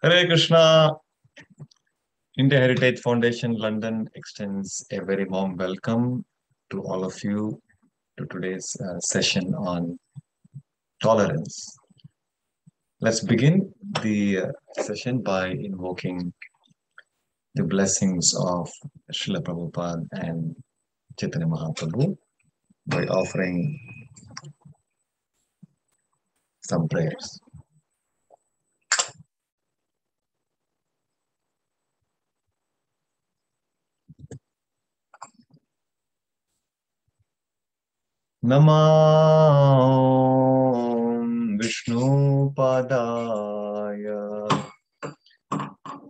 Hare Krishna. India Heritage Foundation London extends a very warm welcome to all of you to today's session on tolerance. Let's begin the session by invoking the blessings of Srila Prabhupada and Chaitanya Mahaprabhu by offering some prayers. Namah Vishnu Padaya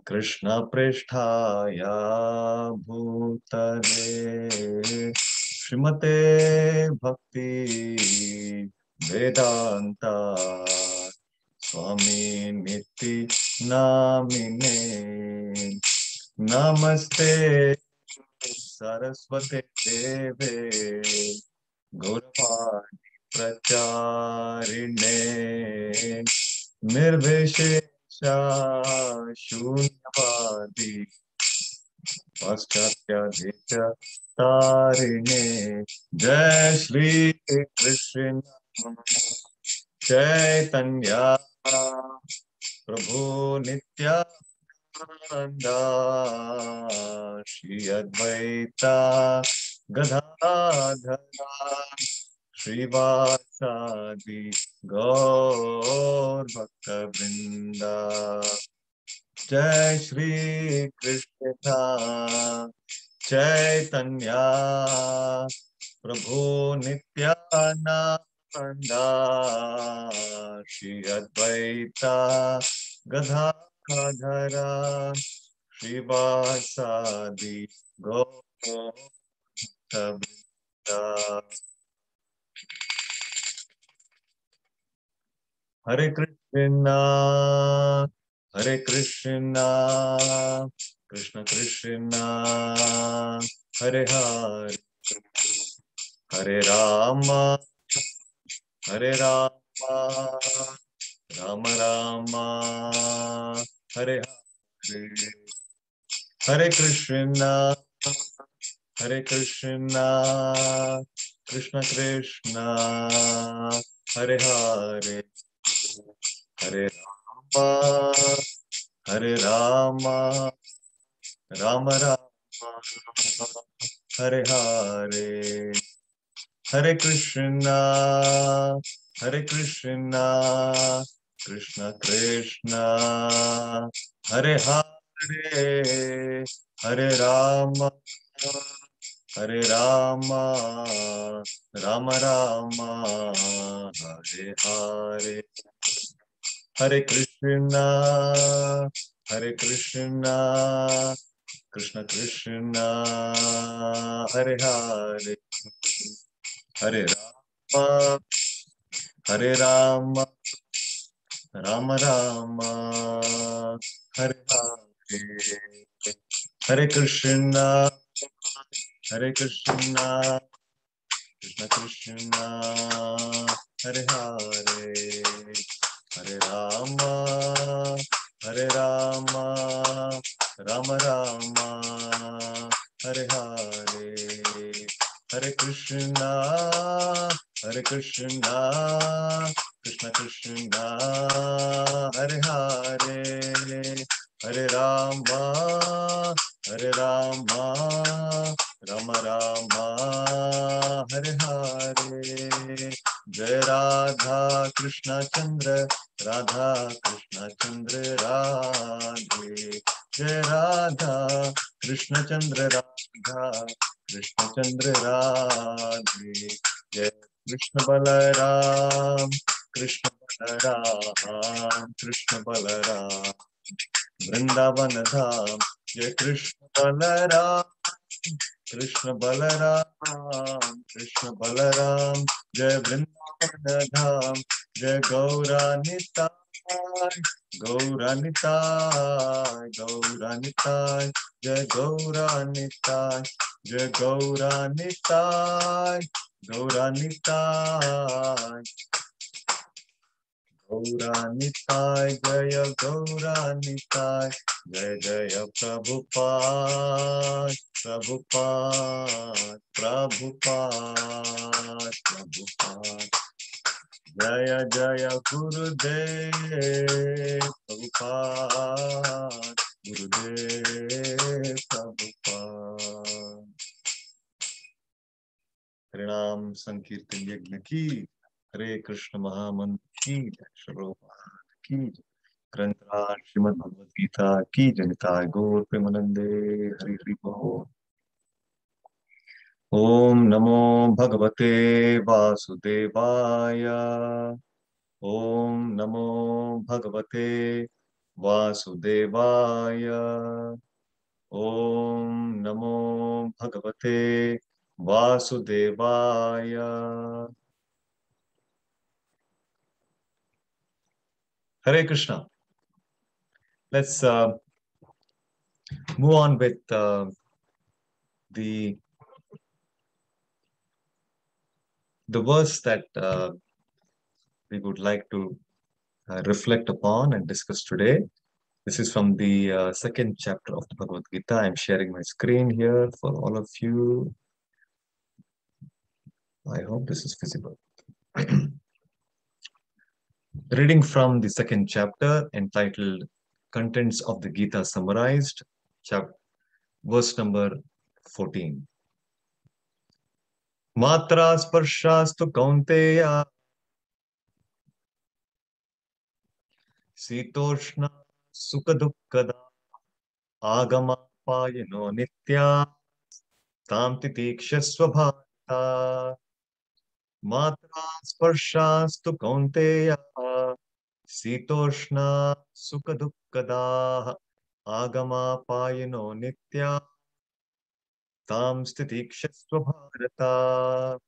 Krishna Pristhaya Bhutale Srimate Bhakti Vedanta Swami Niti Namine Namaste Saraswate Deve Gauravani Pracharine Nirvishesha Shunyavadi Paschatya Tarine Jai Shri Krishna Chaitanya Prabhu Nityananda Shri Advaita Gadadhara Srivasadi Gaur Bhakta Vrinda Jai Shri Krishna Chaitanya Prabhu Nityananda Shri Advaita Gadadhara Srivasadi Gaur Bhakta Vrinda Hare Krishna, Hare Krishna, Krishna Krishna, Hare Hare, Hare Rama, Hare Rama, Rama Rama, Hare Hare, Hare Krishna, Hare Krishna, Krishna Krishna, Hare Hare. Hare Rama, Hare Rama, Rama Rama, Hare Hare, Hare Krishna, Hare Krishna, Krishna Krishna, Hare Hare, Hare Rama, Hare Rama, Rama Rama, Hare Hare. Hare Krishna, Hare Krishna, Krishna Krishna, Hare Hare, Hare Rama, Hare Rama, Rama Rama, Hare Hare, Hare Krishna, Hare Krishna, Krishna Krishna, Hare Hare. Hare Rama, Hare Rama, Rama Rama, Hare Hare, Hare Krishna, Hare Krishna, Krishna Krishna, Hare Hare, Hare Rama, Hare Rama, Rama Rama, Hare Hare. Jai Radha Krishna Chandra Radha Krishna Chandra Radhe Jai Radha Krishna Chandra Radha Krishna Chandra Radhe Jai Krishna Balaram Krishna Balaram Krishna Balaram Vrindavan Dham Jai Krishna Balaram Krishna Balaram Krishna Balaram Jai Vrindavan Dham Jai Gaura Nitai Gaura Nitai Gaura Nitai Jai Gaura Nitai Jai Gaura Nitai Gaura Nitai Gauranitai, Jaya Gauranitai, Jaya Jaya Prabhupada, Prabhupada, Prabhupada, Prabhupada. Jaya Jaya Gurudev, Prabhupada, Gurudev, Prabhupada. Harinam Sankirtan Yajna ki, Hare Krishna Mahamantra ki, Shrovan ki, Granthra Srimad Bhagavad Gita ki, Janitai Gaur Premanande, Hari Hari Bol. Om Namo Bhagavate Vasudevaya. Om Namo Bhagavate Vasudevaya. Om Namo Bhagavate Vasudevaya. Hare Krishna. Let's move on with the verse that we would like to reflect upon and discuss today. This is from the second chapter of the Bhagavad Gita. I'm sharing my screen here for all of you. I hope this is visible. Reading from the second chapter entitled Contents of the Gita Summarized, verse number 14. Matra sparshastu kaunteya sitoshna sukadukkada agama payano nitya tam titikshasva bharata. Matra sparshastu kaunteya sitoshna sukadukkada agama payano nitya tam stitikshasva bharata.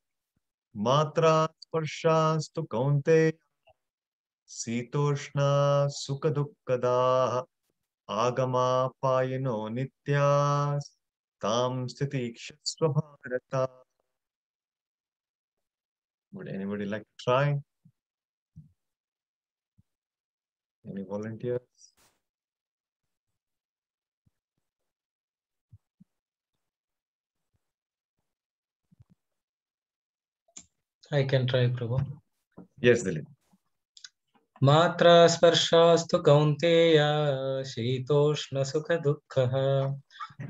Matra sparshastu kaunteya sitoshna sukadukkada agama payano nitya tam stitikshasva bharata. Would anybody like to try? Any volunteers? I can try, Prabhu. Yes, Dilip. Matra sparshastu kaunteya shitoshna sukha dukkha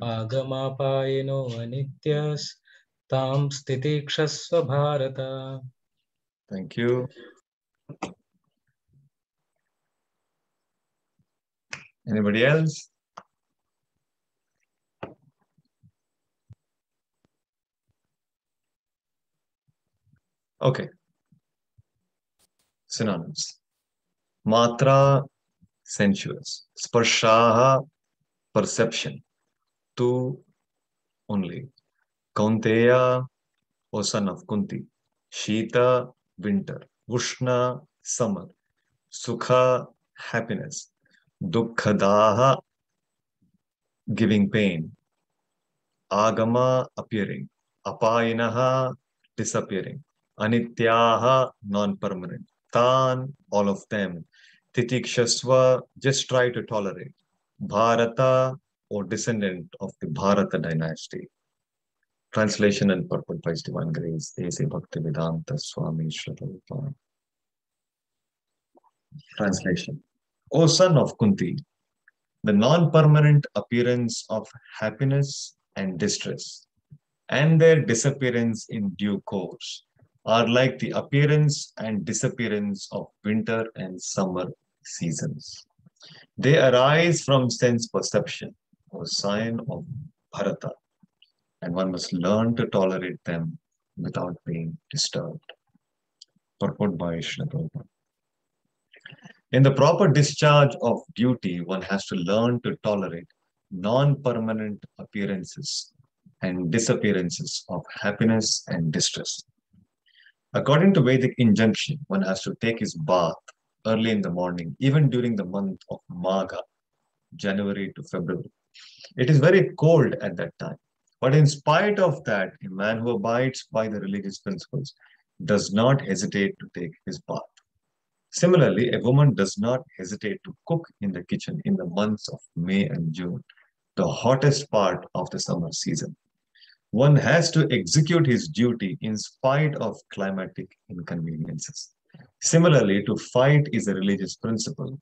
agamapayino anityas tam stitikshasva bharata. Thank you. Anybody else? Okay. Synonyms. Matra, sensuous. Sparshaha, perception. Tu, only. Kaunteya, O son of Kunti. Shita, winter. Ushna, summer. Sukha, happiness. Dukkhadaha, giving pain. Agama, appearing. Apayinaha, disappearing. Anityaha, non-permanent. Tan, all of them. Titikshasva, just try to tolerate. Bharata, or descendant of the Bharata dynasty. Translation and purport by His Divine Grace, A.C. Bhaktivedanta Swami Srila Prabhupada. Translation. O son of Kunti, the non-permanent appearance of happiness and distress and their disappearance in due course are like the appearance and disappearance of winter and summer seasons. They arise from sense perception, or sign of Bharata, and one must learn to tolerate them without being disturbed. Purport by Srila Prabhupada. In the proper discharge of duty, one has to learn to tolerate non-permanent appearances and disappearances of happiness and distress. According to Vedic injunction, one has to take his bath early in the morning, even during the month of Magha, January to February. It is very cold at that time. But in spite of that, a man who abides by the religious principles does not hesitate to take his bath. Similarly, a woman does not hesitate to cook in the kitchen in the months of May and June, the hottest part of the summer season. One has to execute his duty in spite of climatic inconveniences. Similarly, to fight is a religious principle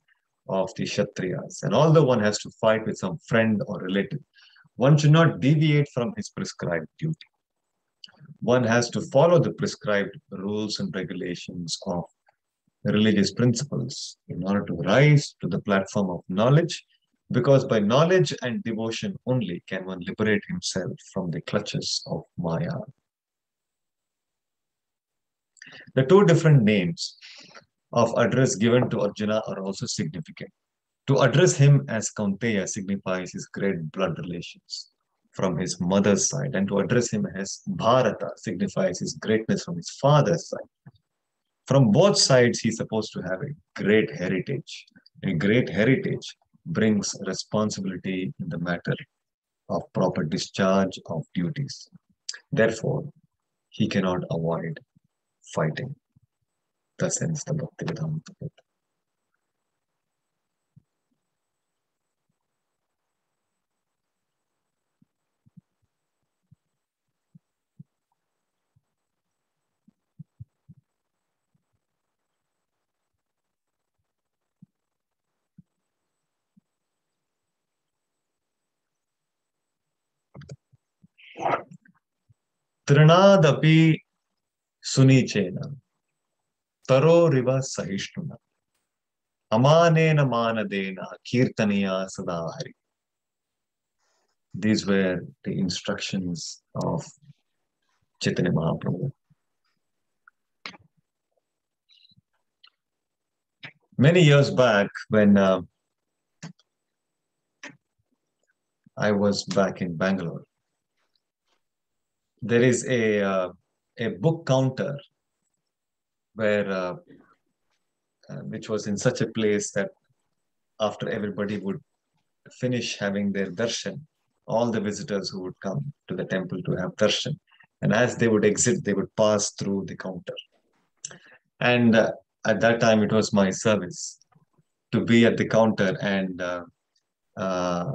of the Kshatriyas. And although one has to fight with some friend or relative, one should not deviate from his prescribed duty. One has to follow the prescribed rules and regulations of religious principles in order to rise to the platform of knowledge, because by knowledge and devotion only can one liberate himself from the clutches of Maya. The two different names of address given to Arjuna are also significant. To address him as Kaunteya signifies his great blood relations from his mother's side, and to address him as Bharata signifies his greatness from his father's side. From both sides, he's supposed to have a great heritage. A great heritage brings responsibility in the matter of proper discharge of duties. Therefore, he cannot avoid fighting. Thus ends the Bhaktivedanta. Trinadapi sunicena taroriva sahishnuna amanena manadena kirtaniya sadahari. These were the instructions of Chaitanya Mahaprabhu. Many years back, when I was back in Bangalore, there is a book counter where which was in such a place that after everybody would finish having their darshan, all the visitors who would come to the temple to have darshan, and as they would exit, they would pass through the counter. And at that time, it was my service to be at the counter and uh,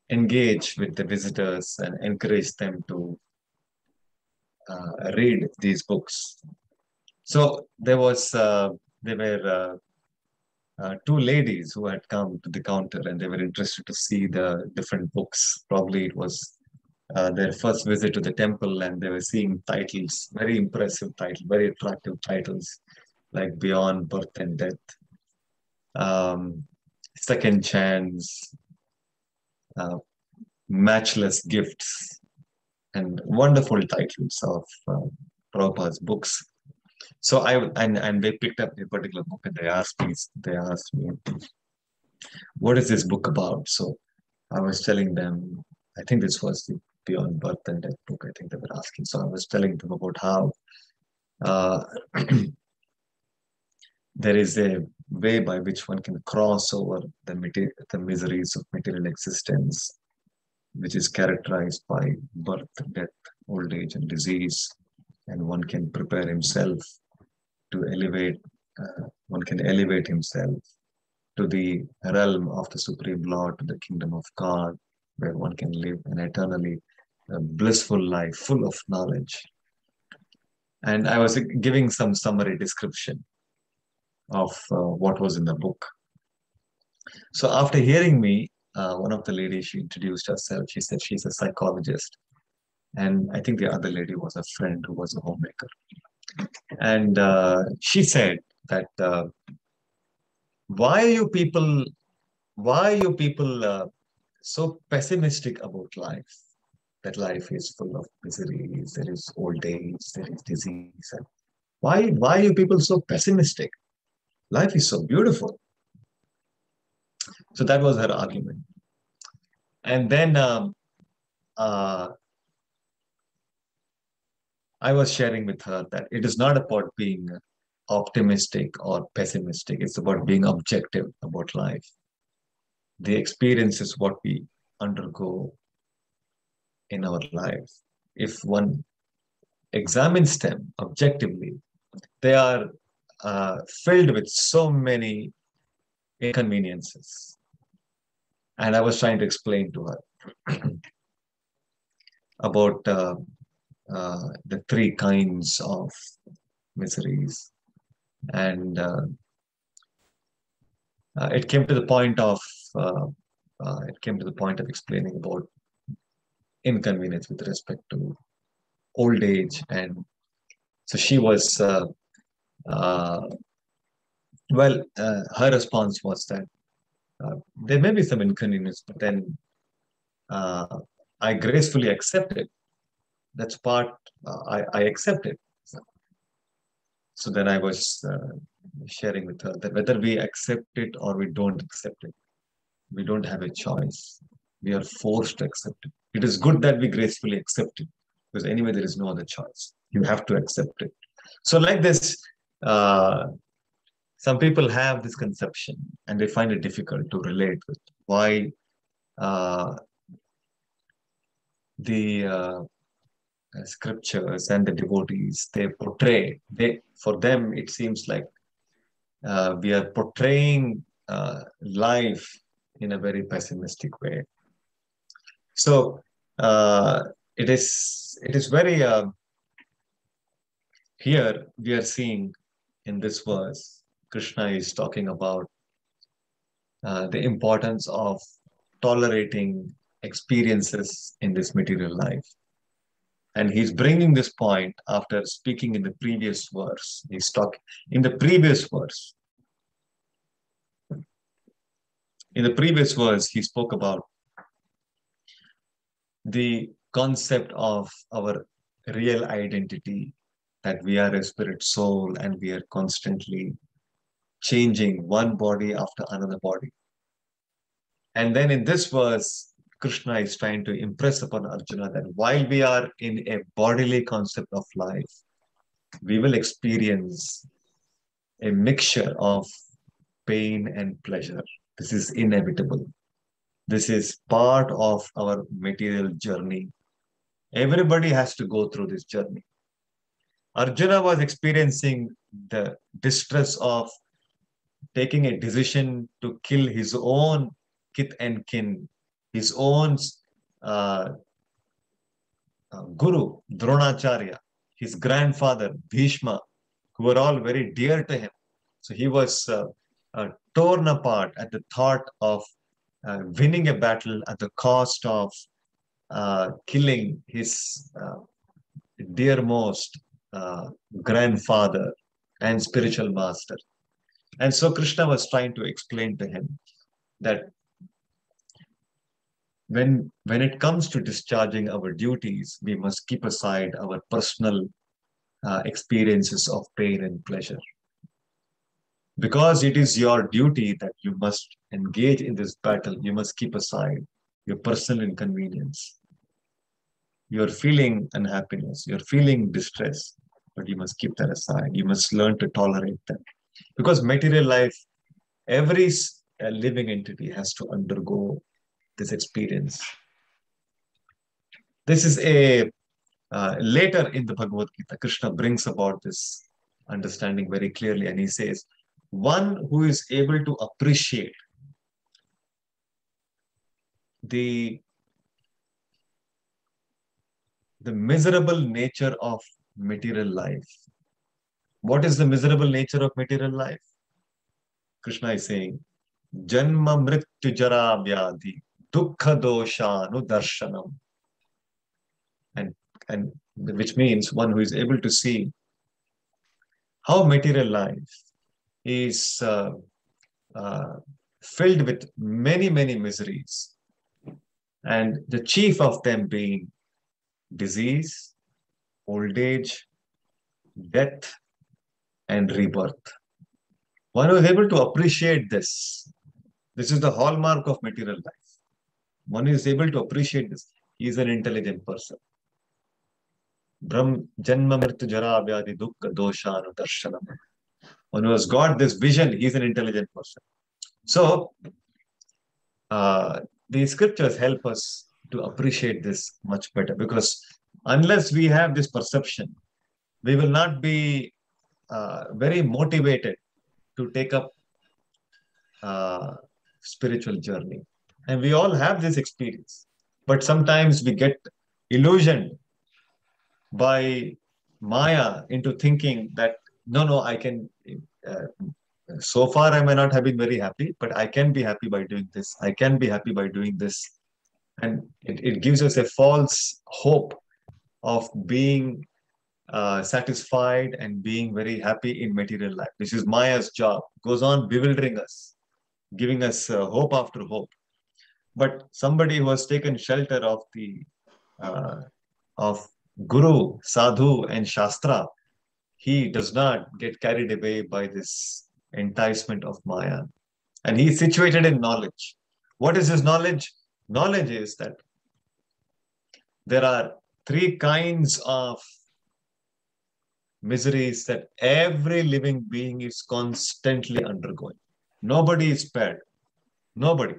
engage with the visitors and encourage them to read these books. So there were two ladies who had come to the counter and they were interested to see the different books. Probably it was their first visit to the temple and they were seeing titles, very impressive titles, very attractive titles like Beyond Birth and Death, um, Second Chance, uh, Matchless Gifts, and wonderful titles of Prabhupada's books. So and they picked up a particular book and they asked me, what is this book about? So I was telling them, I think this was the Beyond Birth and Death book, I think they were asking. So I was telling them about how uh, there is a way by which one can cross over the miseries of material existence, which is characterized by birth, death, old age, and disease. And one can prepare himself to one can elevate himself to the realm of the Supreme Lord, to the kingdom of God, where one can live an eternally blissful life full of knowledge. And I was giving some summary description of what was in the book. So after hearing me, one of the ladies, she introduced herself. She said she's a psychologist. And I think the other lady was a friend who was a homemaker. And she said that why are you people, why are you people so pessimistic about life? That life is full of miseries, there is old age, there is disease. And why are you people so pessimistic? Life is so beautiful. So that was her argument. And then uh, I was sharing with her that it is not about being optimistic or pessimistic. It's about being objective about life. The experience is what we undergo in our life. If one examines them objectively, they are filled with so many inconveniences. And I was trying to explain to her about the three kinds of miseries. And it came to the point of explaining about inconvenience with respect to old age. And so she was uh, her response was that there may be some inconvenience, but then uh, I gracefully accept it. That's part, I accept it. So then I was sharing with her that whether we accept it or we don't accept it, we don't have a choice. We are forced to accept it. It is good that we gracefully accept it, because anyway, there is no other choice. You have to accept it. So, like this, uh, some people have this conception and they find it difficult to relate with why uh, the scriptures and the devotees they portray, for them it seems like we are portraying life in a very pessimistic way. So it is very here we are seeing in this verse, Krishna is talking about the importance of tolerating experiences in this material life. And he's bringing this point after speaking in the previous verse. He's talking in the previous verse. In the previous verse, he spoke about the concept of our real identity, that we are a spirit soul and we are constantly changing one body after another body. And then in this verse, Krishna is trying to impress upon Arjuna that while we are in a bodily concept of life, we will experience a mixture of pain and pleasure. This is inevitable. This is part of our material journey. Everybody has to go through this journey. Arjuna was experiencing the distress of taking a decision to kill his own kith and kin, his own uh, guru, Dronacharya, his grandfather, Bhishma, who were all very dear to him. So he was torn apart at the thought of winning a battle at the cost of killing his dearmost grandfather and spiritual master. And so Krishna was trying to explain to him that when it comes to discharging our duties, we must keep aside our personal experiences of pain and pleasure. Because it is your duty that you must engage in this battle, you must keep aside your personal inconvenience. You're feeling unhappiness, you're feeling distress, but you must keep that aside. You must learn to tolerate them. Because material life, every living entity has to undergo this experience. This is a later in the Bhagavad Gita, Krishna brings about this understanding very clearly, and he says, one who is able to appreciate the miserable nature of material life. What is the miserable nature of material life? Krishna is saying, Janma mrityu jara vyadhi dukkha doshanu darshanam. And which means one who is able to see how material life is uh, filled with many, many miseries. And the chief of them being disease, old age, death, and rebirth. One who is able to appreciate this. This is the hallmark of material life. One who is able to appreciate this. He is an intelligent person. Brahm janma mrityu jara vyadi dukkha doshanu darshanam. One who has got this vision, he is an intelligent person. So, the scriptures help us to appreciate this much better, because unless we have this perception, we will not be very motivated to take up uh, spiritual journey. And we all have this experience. But sometimes we get illusioned by Maya into thinking that, no, no, I can, uh, so far I may not have been very happy, but I can be happy by doing this. I can be happy by doing this. And it gives us a false hope of being satisfied and being very happy in material life. This is Maya's job, goes on bewildering us, giving us hope after hope. But somebody who has taken shelter uh, of Guru, Sadhu, and Shastra, he does not get carried away by this enticement of Maya. And he is situated in knowledge. What is his knowledge? Knowledge is that there are three kinds of miseries that every living being is constantly undergoing. Nobody is spared. Nobody.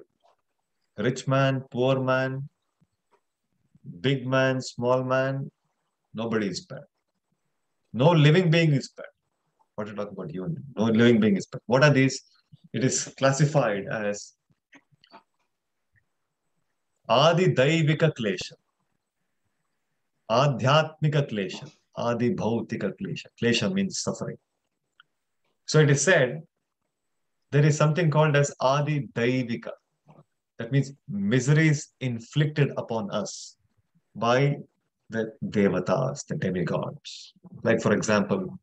Rich man, poor man, big man, small man, nobody is spared. No living being is spared. What you talk about human? No living being is spared. What are these? It is classified as Adi Daivika Klesha, Adhyatmika Klesha, Adi Bhautika Klesha. Klesha means suffering. So it is said there is something called as Adi Daivika. That means miseries inflicted upon us by the devatas, the demigods. Like, for example,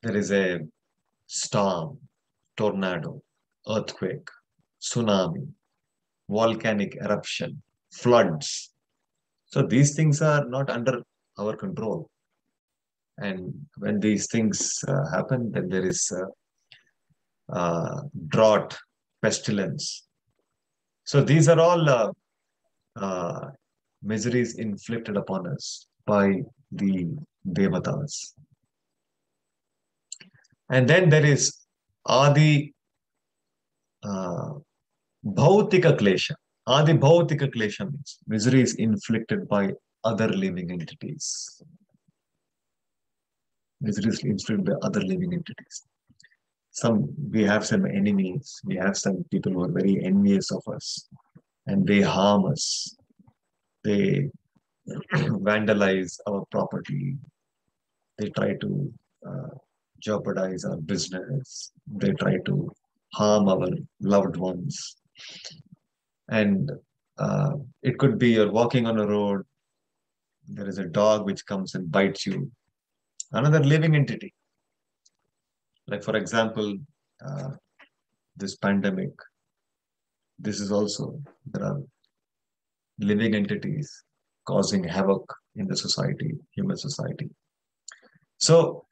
there is a storm, tornado, earthquake, tsunami, volcanic eruption, floods. So these things are not under our control. And when these things happen, then there is drought, pestilence. So these are all uh, miseries inflicted upon us by the devatas. And then there is Adi uh, Bhautika Klesha. Adi Bhautika Klesha means miseries inflicted by other living entities. Miseries inflicted by other living entities. We have some enemies. We have some people who are very envious of us, and they harm us. They vandalize our property. They try to uh, jeopardize our business. They try to harm our loved ones. And uh, it could be you're walking on a road, there is a dog which comes and bites you, another living entity. Like, for example, uh, this pandemic, this is also, there are living entities causing havoc in the society, human society. So,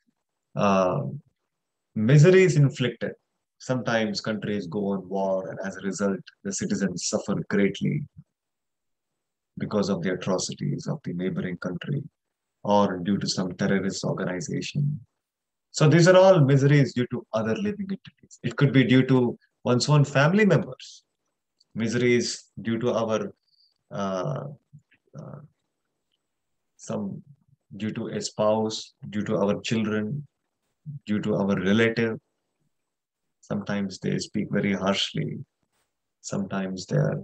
uh, misery is inflicted. Sometimes countries go on war, and as a result, the citizens suffer greatly because of the atrocities of the neighboring country or due to some terrorist organization. So these are all miseries due to other living entities. It could be due to one's own family members, miseries due to our uh, uh, some due to a spouse, due to our children, due to our relative. Sometimes they speak very harshly. Sometimes they are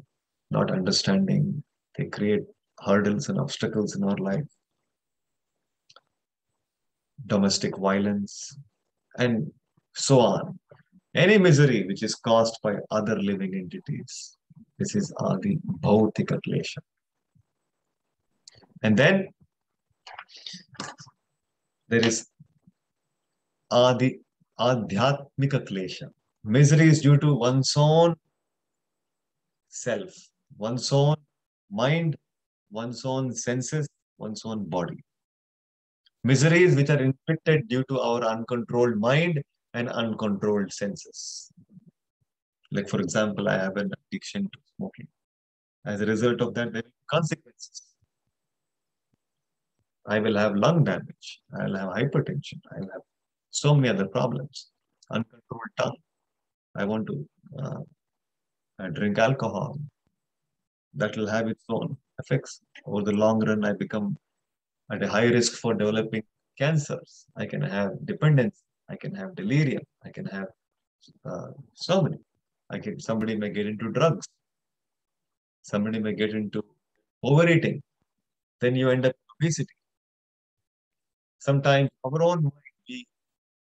not understanding. They create hurdles and obstacles in our life. Domestic violence, and so on. Any misery which is caused by other living entities. This is Adi Bhautika Klesha. And then there is Adi Adhyatmika Klesha. Misery is due to one's own self, one's own mind, one's own senses, one's own body. Miseries which are inflicted due to our uncontrolled mind and uncontrolled senses. Like, for example, I have an addiction to smoking. As a result of that, there will be consequences. I will have lung damage. I'll have hypertension. I'll have so many other problems. Uncontrolled tongue. I want to drink alcohol. That will have its own effects. Over the long run, I become at a high risk for developing cancers, I can have dependence, I can have delirium, I can have so many. Somebody may get into drugs, somebody may get into overeating, then you end up with obesity. Sometimes our own mind,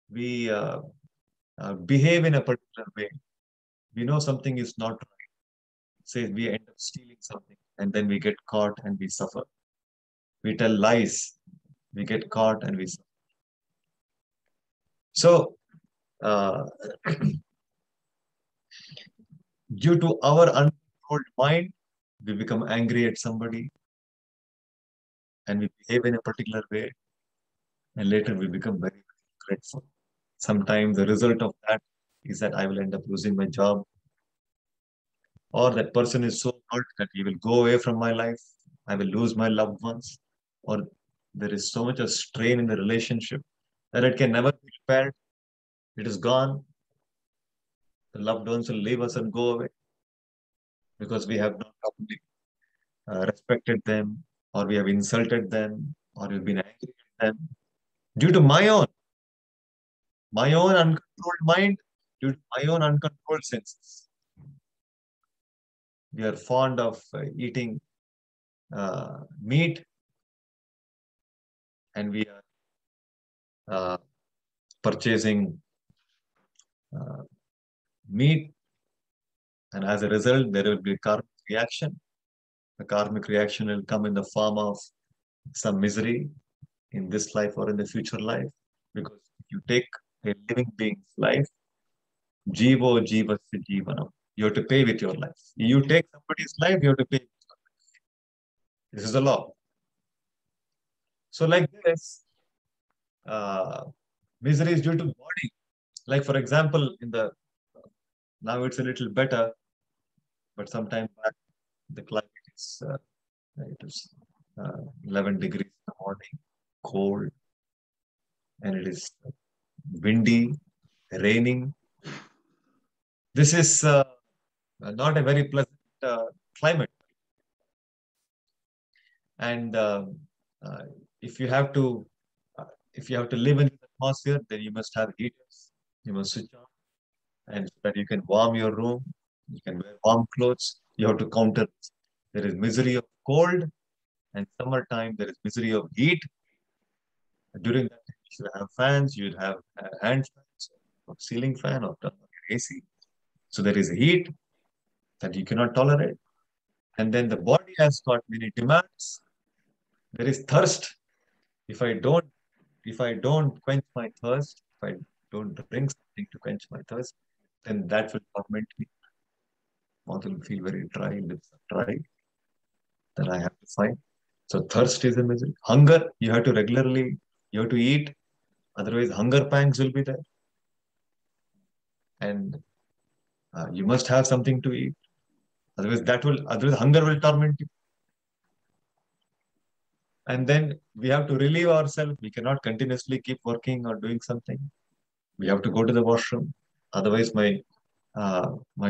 we behave in a particular way. We know something is not right. Say we end up stealing something, and then we get caught and we suffer. We tell lies, we get caught and we suffer. So, uh, due to our uncontrolled mind, we become angry at somebody and we behave in a particular way, and later we become very, very grateful. Sometimes the result of that is that I will end up losing my job, or that person is so hurt that he will go away from my life. I will lose my loved ones, or there is so much of strain in the relationship that it can never be repaired. It is gone. The loved ones will leave us and go away because we have not properly respected them, or we have insulted them, or we've been angry at them due to my own uncontrolled mind, due to my own uncontrolled senses. We are fond of eating meat, and we are uh, purchasing uh, meat, and as a result, there will be a karmic reaction. The karmic reaction will come in the form of some misery in this life or in the future life, because if you take a living being's life, jivo jivasya jivanam, you have to pay with your life. You take somebody's life, you have to pay. This is the law. So, like this, uh, misery is due to body. Like for example, in the now it's a little better, but sometime back the climate is it is 11 degrees in the morning, cold, and it is windy, raining. This is not a very pleasant climate, and uh, if you have to uh, if you have to live in the atmosphere, then you must have heaters. You must switch on, and so that you can warm your room. You can wear warm clothes. You have to counter. There is misery of cold, and summertime there is misery of heat. During that time, you should have fans. You should have hand fans, or ceiling fan, or AC. So there is heat that you cannot tolerate, and then the body has got many demands. There is thirst. If I don't, if I don't quench my thirst, if I don't drink something to quench my thirst, then that will torment me. Mouth will feel very dry, lips are dry. Then I have to find. So thirst is a misery. Hunger, you have to regularly, you have to eat. Otherwise, hunger pangs will be there, and you must have something to eat. Otherwise hunger will torment you. And then we have to relieve ourselves. We cannot continuously keep working or doing something. We have to go to the washroom. Otherwise, my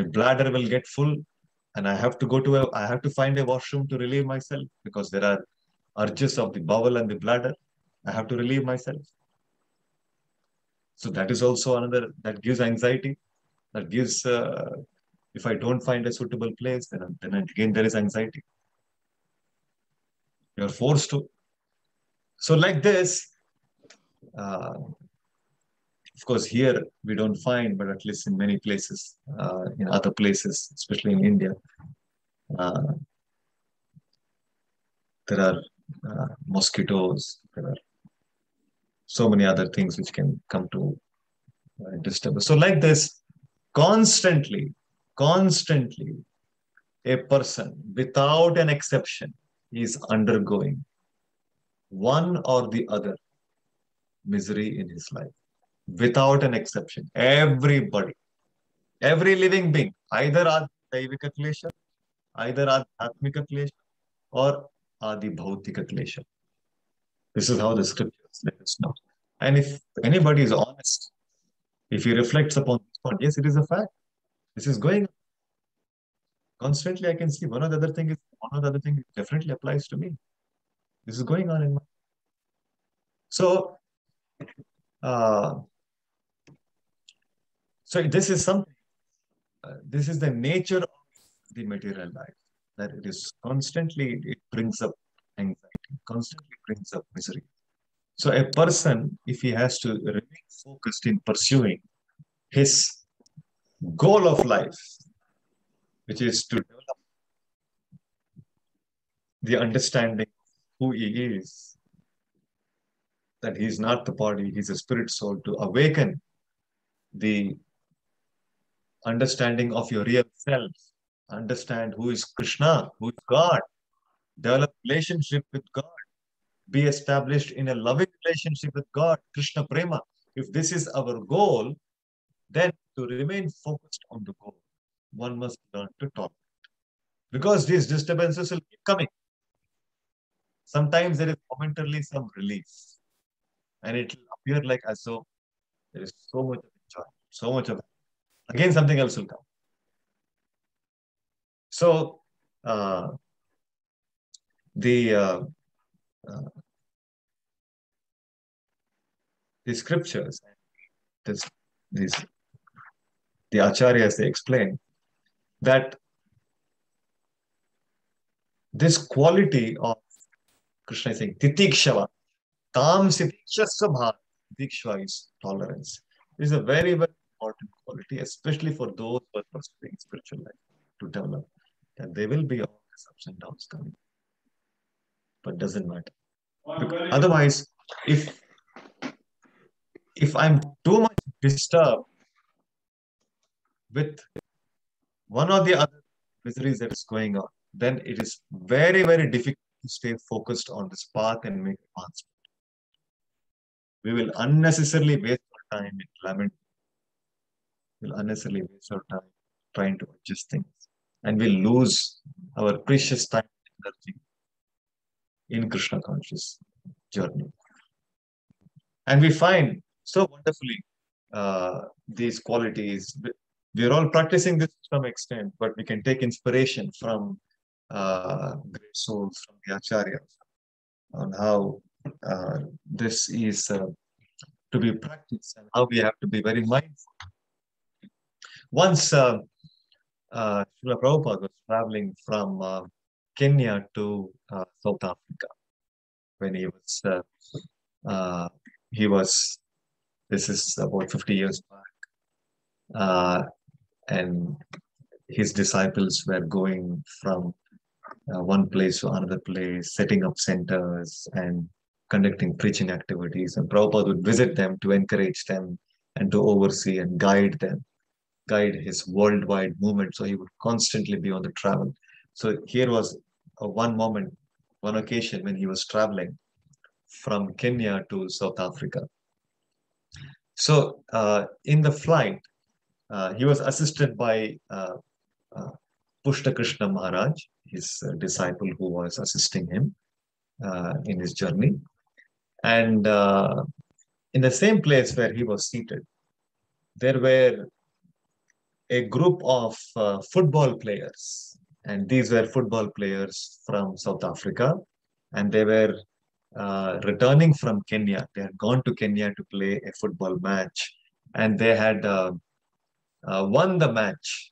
bladder will get full, and I have to find a washroom to relieve myself, because there are urges of the bowel and the bladder. I have to relieve myself. So that is also another that gives anxiety. That gives if I don't find a suitable place, then again there is anxiety. You are forced to. So like this, of course, here we don't find, but at least in many places, in other places, especially in India, uh, there are mosquitoes. There are so many other things which can come to disturb us. So, like this, constantly, a person without an exception is undergoing one or the other misery in his life, without an exception. Everybody, every living being, either Daivika Klesha, either Adhatmika Klesha, or Adi Bhautika Klesha. This is how the scriptures let us know. And if anybody is honest, if he reflects upon this point, yes, it is a fact. This is going on. Constantly. I can see one or the other thing definitely applies to me. This is going on in my. So, uh, so this is something. This is the nature of the material life. That it is constantly, it brings up anxiety, constantly brings up misery. So a person, if he has to remain focused in pursuing his goal of life, which is to develop the understanding of who he is, that he is not the body, he's a spirit soul, to awaken the understanding of your real self, understand who is Krishna, who is God, develop relationship with God, be established in a loving relationship with God, Krishna Prema. If this is our goal, then to remain focused on the goal, one must learn to tolerate. Because these disturbances will keep coming. Sometimes there is momentarily some relief, and it will appear like as though there is so much of joy, so much of again something else will come. So uh, the uh, uh, the scriptures, this, these the acharyas, they explain that this quality of Krishna is saying titikshava, tam sitikshasva, titikshava is tolerance. This is a very, very important quality, especially for those who are pursuing spiritual life to develop. And there will be all these ups and downs coming, but doesn't matter. Because otherwise, if if I'm too much disturbed with one or the other miseries that is going on, then it is very, very difficult to stay focused on this path and make advancement. We will unnecessarily waste our time in lament. We'll unnecessarily waste our time trying to adjust things. And we'll lose our precious time and energy in Krishna conscious journey. And we find so wonderfully these qualities. We're all practicing this to some extent, but we can take inspiration from great souls, from the acharyas, on how this is to be practiced and how we have to be very mindful. Once Srila Prabhupada was traveling from Kenya to South Africa when uh, he was, this is about 50 years back, and his disciples were going from one place to another place, setting up centers and conducting preaching activities. And Prabhupada would visit them to encourage them and to oversee and guide them, guide his worldwide movement. So he would constantly be on the travel. So here was one moment, one occasion when he was traveling from Kenya to South Africa. So in the flight, he was assisted by Pushta Krishna Maharaj, his disciple who was assisting him in his journey. And in the same place where he was seated, there were a group of football players. And these were football players from South Africa. And they were returning from Kenya. They had gone to Kenya to play a football match. And they had won the match.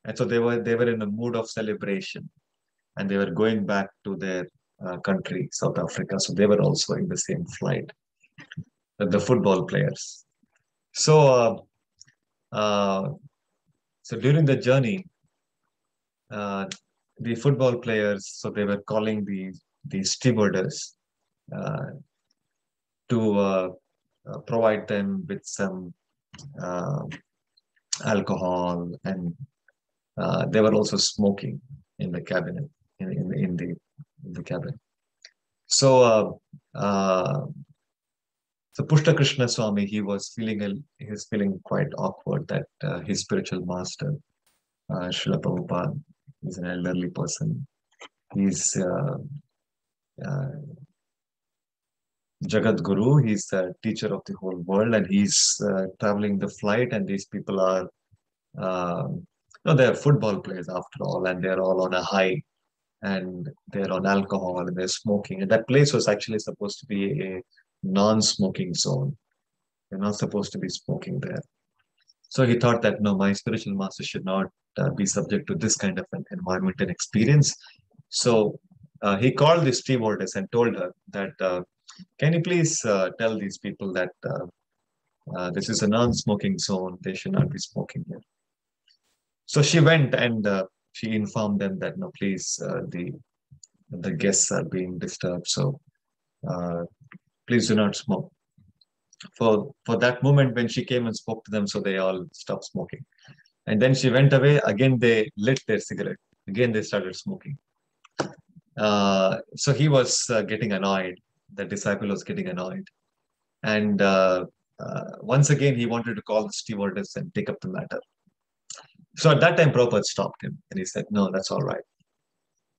And so they were in a mood of celebration. And they were going back to their country, South Africa. So they were also in the same flight, the football players. So, so during the journey, uh, the football players, so they were calling the stewardess uh, to provide them with some uh, alcohol, and they were also smoking in the cabinet, in the cabin. So, so Pushta Krishna Swami, he was feeling quite awkward that his spiritual master, Srila Prabhupada, is an elderly person. He's uh, Jagat Guru. He's the teacher of the whole world, and he's traveling the flight. And these people are, no, they're football players after all, and they're all on a high, and they're on alcohol, and they're smoking. And that place was actually supposed to be non-smoking zone. You're not supposed to be smoking there. So he thought that no, my spiritual master should not be subject to this kind of an environment and experience. So he called the stewardess and told her that, can you please tell these people that this is a non-smoking zone. They should not be smoking here. So she went and she informed them that no, please, the guests are being disturbed. So uh, please do not smoke. For that moment when she came and spoke to them, so they all stopped smoking. And then she went away. Again, they lit their cigarette. Again, they started smoking. So he was getting annoyed. The disciple was getting annoyed. And once again, he wanted to call the stewardess and take up the matter. So at that time, Prabhupada stopped him and he said, no, that's all right.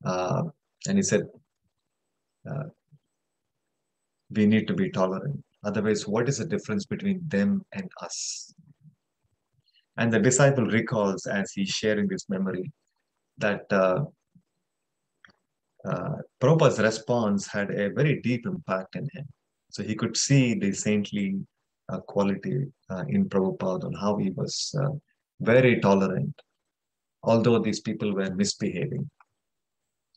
Uh, and he said, uh, we need to be tolerant. Otherwise, what is the difference between them and us? And the disciple recalls as he's sharing this memory that Prabhupada's response had a very deep impact in him. So he could see the saintly quality in Prabhupada and how he was very tolerant, although these people were misbehaving.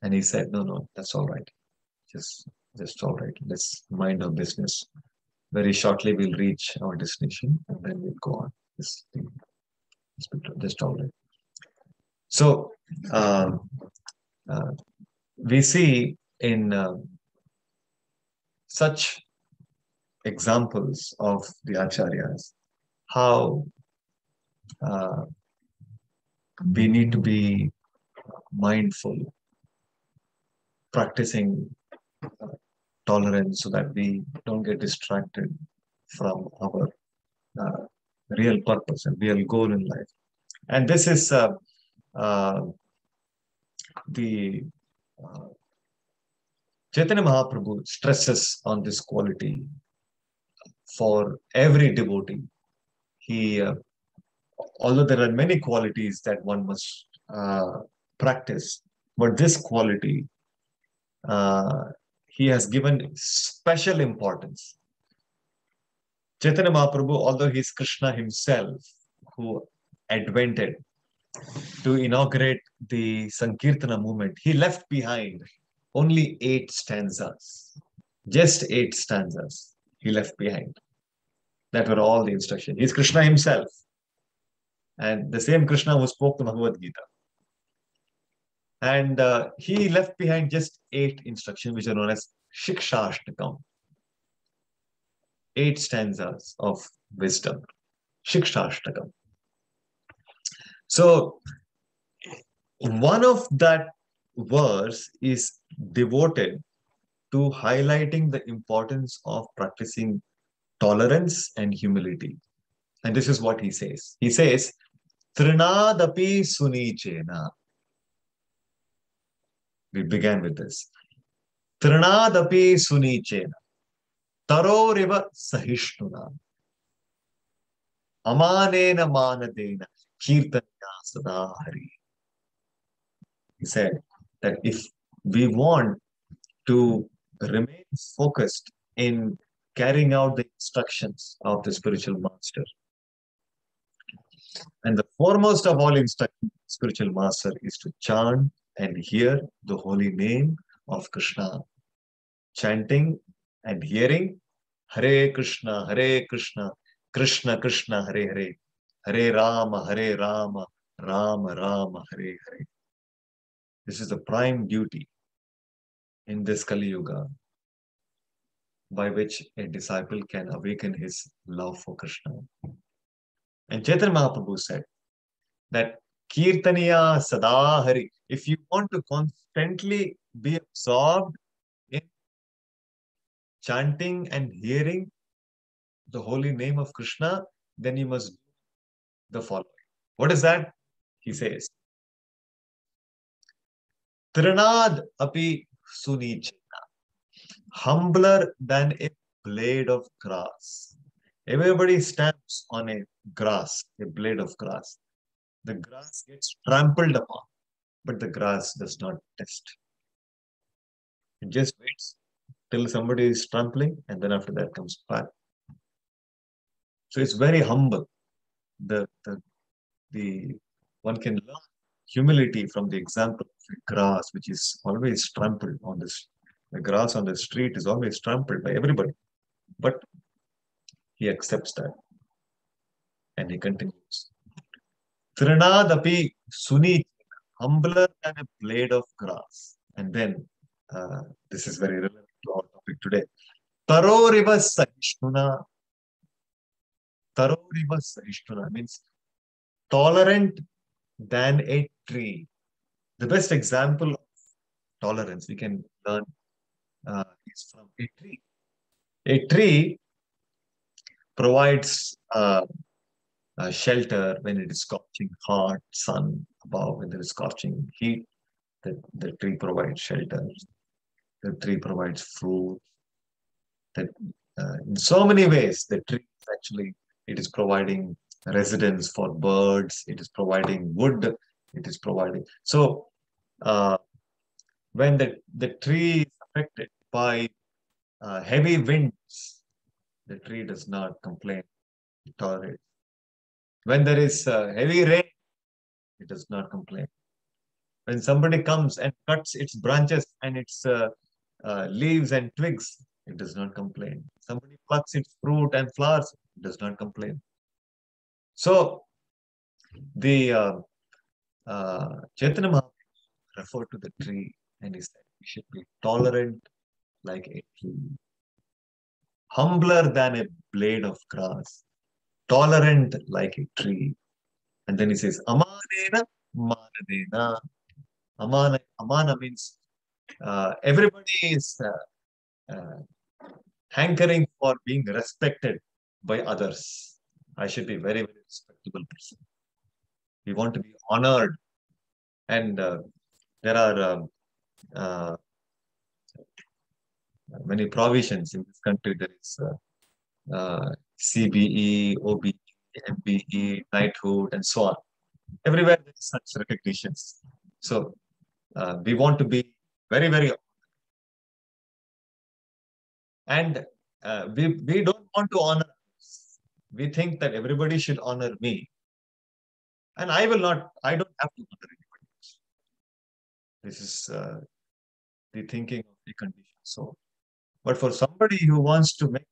And he said, no, no, that's all right. Just, just all right. Let's mind our business. Very shortly, we'll reach our destination and then we'll go on. Just all right. So um, uh, we see in such examples of the acharyas how uh, we need to be mindful, practicing tolerance so that we don't get distracted from our uh, real purpose and real goal in life. And this is uh, the Chaitanya Mahaprabhu stresses on this quality for every devotee. He, although there are many qualities that one must practice, but this quality uh, he has given special importance. Chaitanya Mahaprabhu, although he is Krishna himself, who invented to inaugurate the Sankirtana movement, he left behind only 8 stanzas. Just 8 stanzas he left behind. That were all the instructions. He's Krishna himself. And the same Krishna who spoke the Bhagavad Gita. And he left behind just 8 instructions, which are known as Shikshashtakam. 8 stanzas of wisdom. Shikshashtakam. So one of that verse is devoted to highlighting the importance of practicing tolerance and humility. And this is what he says. He says, Trinadapi sunichena. We began with this. Trinadapi sunichena. Taroriva sahishnuna. Amanena manadena. Kirtanya sadahari. He said that if we want to remain focused in carrying out the instructions of the spiritual master, and the foremost of all instructions, spiritual master, is to chant and hear the holy name of Krishna. Chanting and hearing Hare Krishna, Krishna Krishna, Hare Hare, Hare Rama, Rama Rama, Hare Hare. This is the prime duty in this Kali Yuga by which a disciple can awaken his love for Krishna. And Chaitanya Mahaprabhu said that Kirtaniya Sadahari, if you want to constantly be absorbed in chanting and hearing the holy name of Krishna, then you must do the following. What is that? He says, Trinad api sunichena, humbler than a blade of grass. Everybody stamps on a grass, a blade of grass. The grass gets trampled upon, but the grass does not test. It just waits till somebody is trampling, and then after that comes back. So it's very humble. The, the, the one can learn humility from the example of a grass, which is always trampled on this. The grass on the street is always trampled by everybody, but he accepts that and he continues. Trinadapi suni, humbler than a blade of grass. And then, this is very relevant to our topic today. Taroriva sahishnuna. Taroriva sahishnuna means tolerant than a tree. The best example of tolerance we can learn is from a tree. A tree provides shelter when it is scorching hot sun above, when there is scorching heat. The tree provides shelter. The tree provides fruit. That in so many ways, the tree is actually it is providing residence for birds. It is providing wood. It is providing. So uh, when the tree is affected by heavy winds, the tree does not complain. It tolerates. When there is heavy rain, it does not complain. When somebody comes and cuts its branches and its leaves and twigs, it does not complain. Somebody plucks its fruit and flowers, it does not complain. So the Chaitanya Mahaprabhu referred to the tree and he said we should be tolerant like a tree, humbler than a blade of grass, tolerant like a tree. And then he says, Amanena Manadena. Amana means everybody is hankering for being respected by others. I should be very, very respectable person. We want to be honored. And there are uh, many provisions in this country. There is CBE, OBE, MBE, knighthood, and so on. Everywhere there is such recognitions. So we want to be very, very, and we don't want to honor others. We think that everybody should honor me. And I will not, I don't have to honor anybody else. This is the thinking of the conditioned soul. But for somebody who wants to make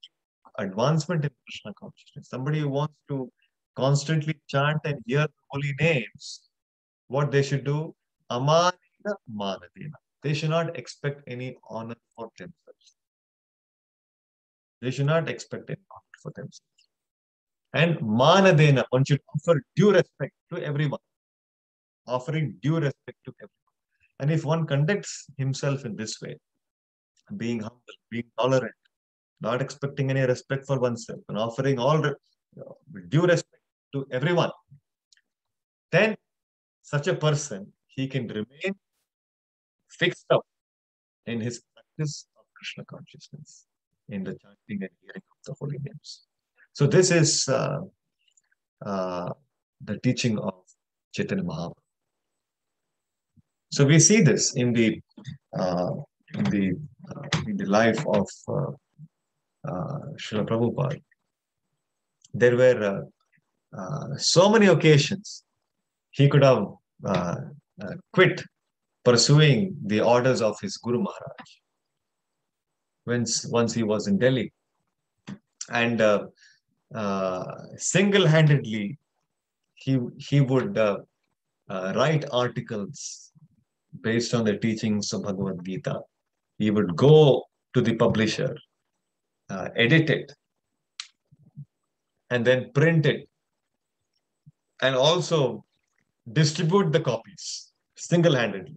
advancement in Krishna consciousness, somebody who wants to constantly chant and hear the holy names, what they should do, amanena manadena. They should not expect any honor for themselves. They should not expect any honor for themselves. And manadena, one should offer due respect to everyone. Offering due respect to everyone. And if one conducts himself in this way, being humble, being tolerant, not expecting any respect for oneself, and offering all due respect to everyone, then such a person, he can remain fixed up in his practice of Krishna consciousness, in the chanting and hearing of the holy names. So this is the teaching of Chaitanya Mahaprabhu. So we see this in the uh, in the in the life of Srila Prabhupada. There were so many occasions he could have quit pursuing the orders of his Guru Maharaj. Once he was in Delhi, and single-handedly he would write articles based on the teachings of Bhagavad Gita. He would go to the publisher, edit it, and then print it, and also distribute the copies single-handedly.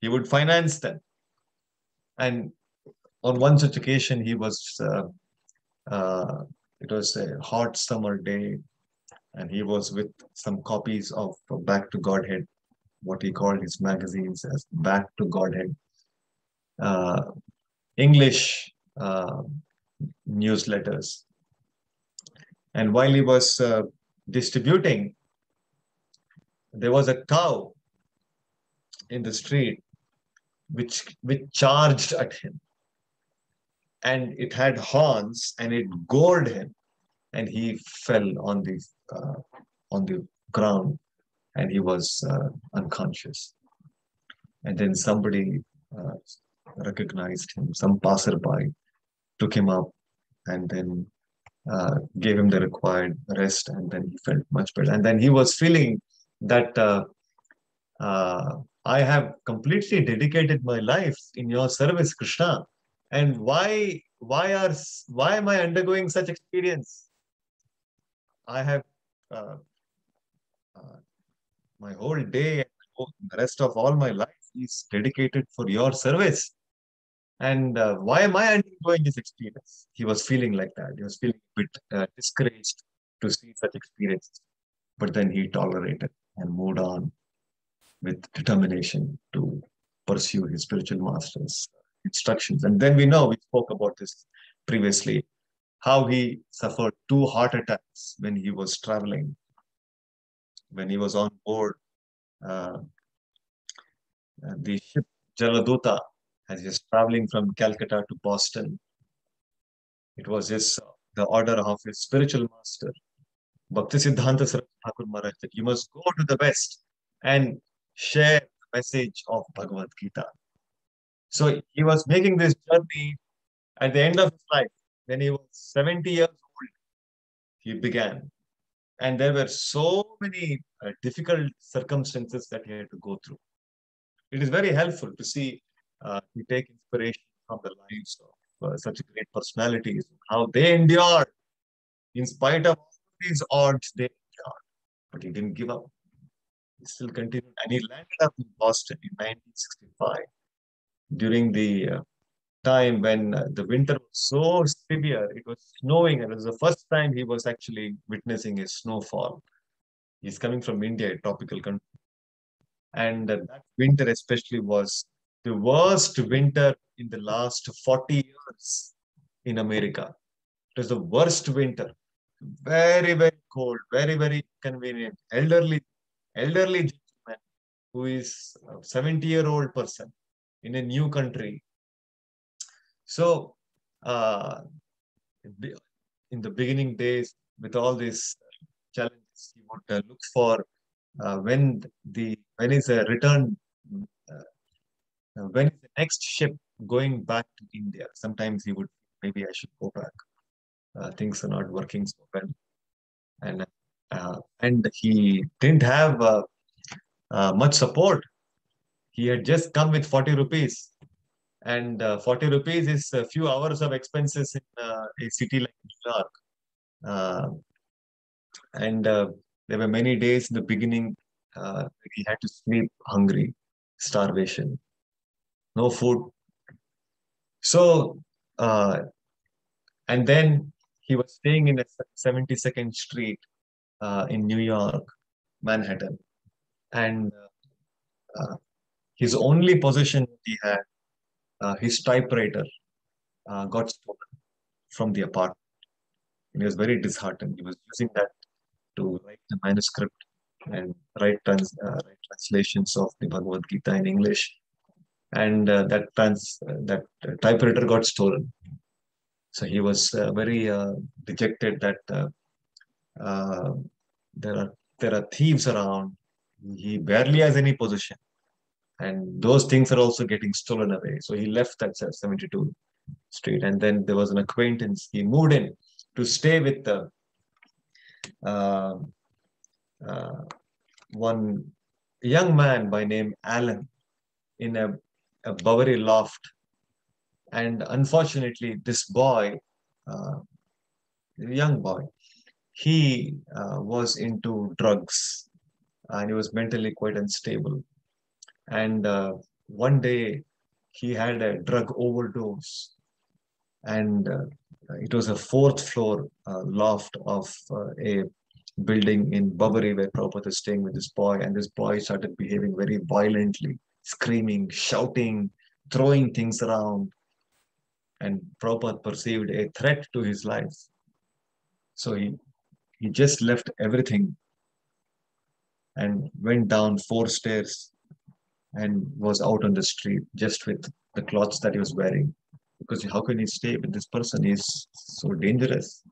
He would finance them. And on one such occasion, he was, it was a hot summer day, and he was with some copies of Back to Godhead, what he called his magazines as Back to Godhead, English newsletters. And while he was distributing, there was a cow in the street which charged at him. and it had horns, and it gored him, and he fell uh, on the ground, and he was unconscious. And then somebody uh, recognized him. Some passerby took him up and then gave him the required rest, and then he felt much better. And then he was feeling that I have completely dedicated my life in your service, Krishna. And why am I undergoing such experience? I have uh, uh, my whole day, the rest of all my life is dedicated for your service. And why am I undergoing this experience? He was feeling like that. He was feeling a bit discouraged to see such experiences. But then he tolerated and moved on with determination to pursue his spiritual master's instructions. And then we spoke about this previously, how he suffered two heart attacks when he was traveling, when he was on board uh, the ship Jaladuta, as he was traveling from Calcutta to Boston. It was the order of his spiritual master, Bhakti Siddhanta Saraswati Thakur Maharaj, that you must go to the West and share the message of Bhagavad Gita. So he was making this journey at the end of his life. When he was 70 years old, he began. And there were so many difficult circumstances that he had to go through. It is very helpful to see, to take inspiration from the lives of such great personalities, how they endured in spite of all these odds they endured. But he didn't give up. He still continued. And he landed up in Boston in 1965 during the time when the winter was so severe. It was snowing, and it was the first time he was actually witnessing a snowfall. He's coming from India, a tropical country. And that winter, especially, was the worst winter in the last 40 years in America. It was the worst winter. Very, very cold, very, very convenient. Elderly gentleman who is a 70-year-old person in a new country. So, uh, in the beginning days, with all these challenges, he would look for when is a return, when is the next ship going back to India. Sometimes he would, maybe I should go back. Things are not working so well, and he didn't have much support. He had just come with 40 rupees, and 40 rupees is a few hours of expenses in a city like New York. Uh, and there were many days in the beginning he had to sleep hungry, starvation, no food. So, and then he was staying in a 72nd Street in New York, Manhattan, and his only possession that he had, his typewriter, got stolen from the apartment. And he was very disheartened. He was using that to write the manuscript and write translations of the Bhagavad Gita in English. And that typewriter got stolen. So he was very dejected that uh, there are thieves around. He barely has any possession, and those things are also getting stolen away. So he left that 72 Street, and then there was an acquaintance. He moved in to stay with uh, uh, one young man by name Alan in a Bowery loft. And unfortunately, this boy, uh, young boy, he was into drugs, and he was mentally quite unstable. And one day he had a drug overdose, and it was a fourth floor loft of a building in Bowery where Prabhupada is staying with this boy, and this boy started behaving very violently, screaming, shouting, throwing things around, and Prabhupada perceived a threat to his life. So he just left everything and went down 4 stairs and was out on the street just with the clothes that he was wearing. because how can he stay with this person? He's so dangerous.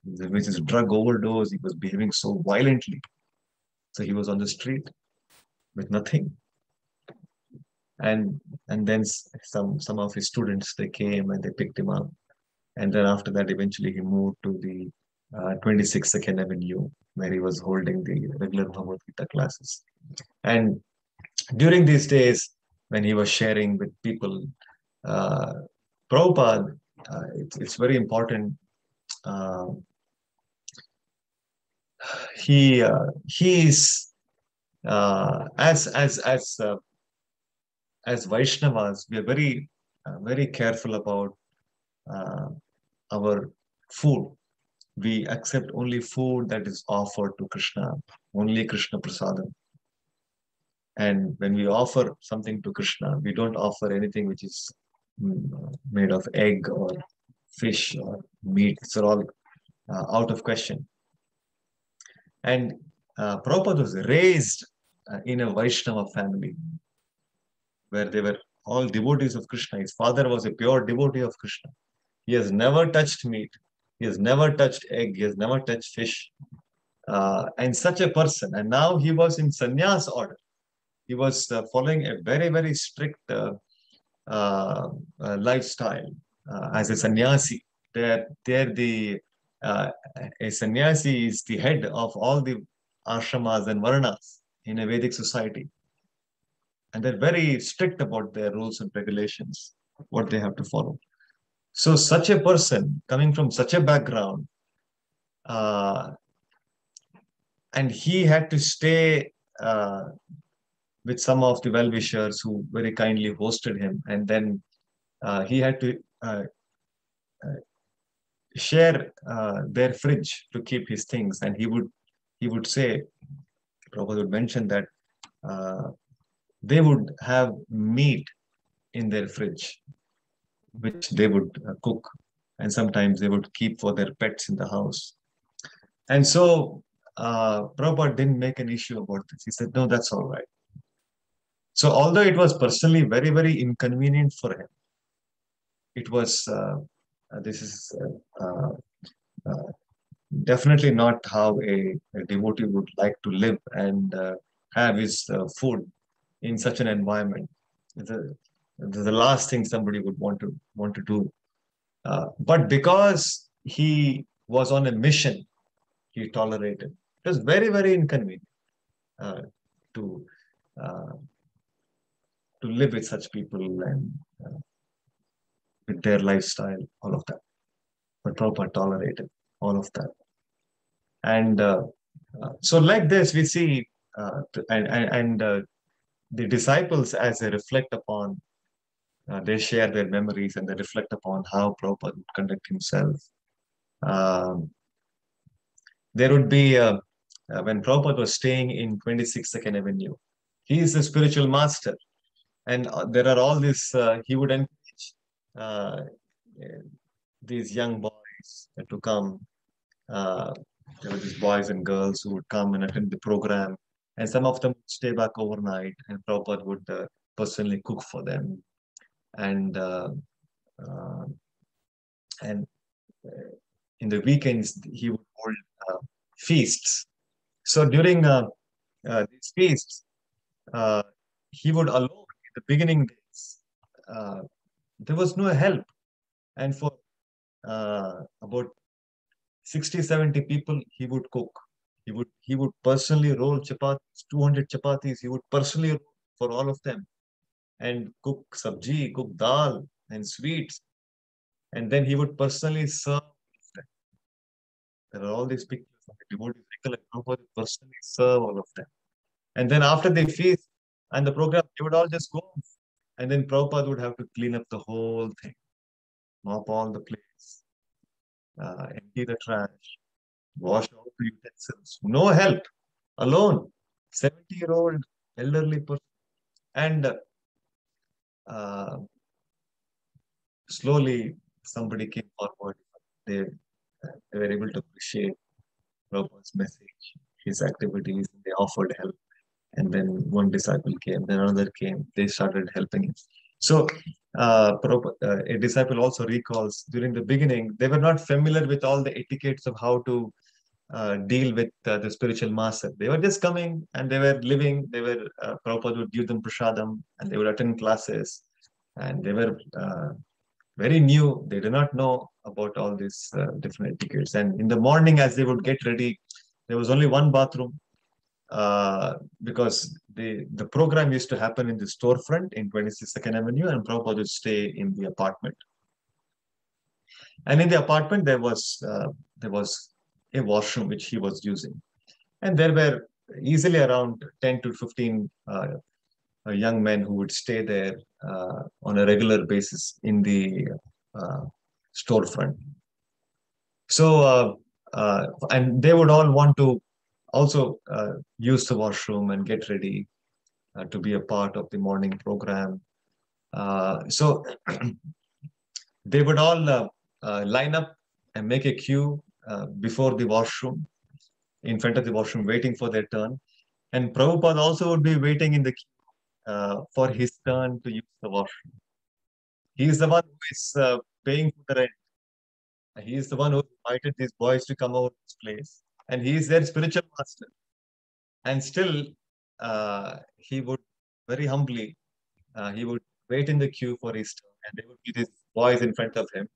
With his drug overdose, he was behaving so violently. So he was on the street with nothing. And then some of his students, they came and they picked him up. And then after that, eventually he moved to the 26th Second Avenue, where he was holding the regular Bhagavad Gita classes. And during these days, when he was sharing with people, uh, Prabhupada, it's very important. Uh, he is as Vaishnavas, we are very careful about uh, our food. We accept only food that is offered to Krishna, only Krishna Prasadam. And when we offer something to Krishna, we don't offer anything which is made of egg or fish or meat. It's all out of question. And Prabhupada was raised in a Vaishnava family where they were all devotees of Krishna. His father was a pure devotee of Krishna. He has never touched meat. He has never touched egg. He has never touched fish. And such a person. And now he was in sannyas order. He was following a very strict lifestyle as a sannyasi. There uh, a sannyasi is the head of all the ashramas and varnas in a Vedic society, and they're very strict about their rules and regulations, what they have to follow. So, such a person coming from such a background, uh, and he had to stay with some of the well-wishers who very kindly hosted him, and then he had to uh, share their fridge to keep his things. And he would say, Prabhupada would mention that uh, they would have meat in their fridge, which they would cook, and sometimes they would keep for their pets in the house. And so Prabhupada didn't make an issue about this. He said, no, that's all right. So although it was personally very inconvenient for him, it was this is uh, definitely not how a devotee would like to live and have his food in such an environment. The last thing somebody would want to do. But because he was on a mission, he tolerated. It was very inconvenient uh, to uh, to live with such people and with their lifestyle, all of that. But Prabhupada tolerated all of that. And so, like this, we see, and the disciples, as they reflect upon, they share their memories and they reflect upon how Prabhupada would conduct himself. Um, there would be, when Prabhupada was staying in 26 Second Avenue, he is the spiritual master. And there are all these, he would encourage uh, these young boys to come. Uh, there were these boys and girls who would come and attend the program, and some of them would stay back overnight, and Prabhupada would personally cook for them, and uh, and in the weekends he would hold feasts. So during these feasts, uh, he would alone in the beginning days. Uh, there was no help, and for about 60, 70 people, he would cook. He would personally roll chapatis, 200 chapatis. He would personally roll for all of them and cook sabji, cook dal and sweets. And then he would personally serve. There are all these pictures of the devotees recollect how he would personally serve all of them. And then after they feast and the program, they would all just go off. And then Prabhupada would have to clean up the whole thing, mop all the plates, empty the trash, wash all the utensils. No help, alone. 70-year-old elderly person. And uh, slowly somebody came forward. They were able to appreciate Prabhupada's message, his activities. They offered help. And then one disciple came, then another came. They started helping him. So a disciple also recalls, during the beginning, they were not familiar with all the etiquettes of how to deal with the spiritual master. They were just coming and they were living. Prabhupada would give them prasadam and they would attend classes. And they were very new. They did not know about all these different etiquettes. And in the morning, as they would get ready, there was only one bathroom because the program used to happen in the storefront in 26th Avenue, and Prabhupada would stay in the apartment. And in the apartment, there was a washroom which he was using, and there were easily around 10 to 15 young men who would stay there on a regular basis in the uh, storefront. So, and they would all want to also use the washroom and get ready to be a part of the morning program. So they would all line up and make a queue before the washroom, in front of the washroom, waiting for their turn. And Prabhupada also would be waiting in the queue for his turn to use the washroom. He is the one who is paying for the rent. He is the one who invited these boys to come over to this place. And he is their spiritual master. And still, he would very humbly, he would wait in the queue for his turn. And there would be these boys in front of him.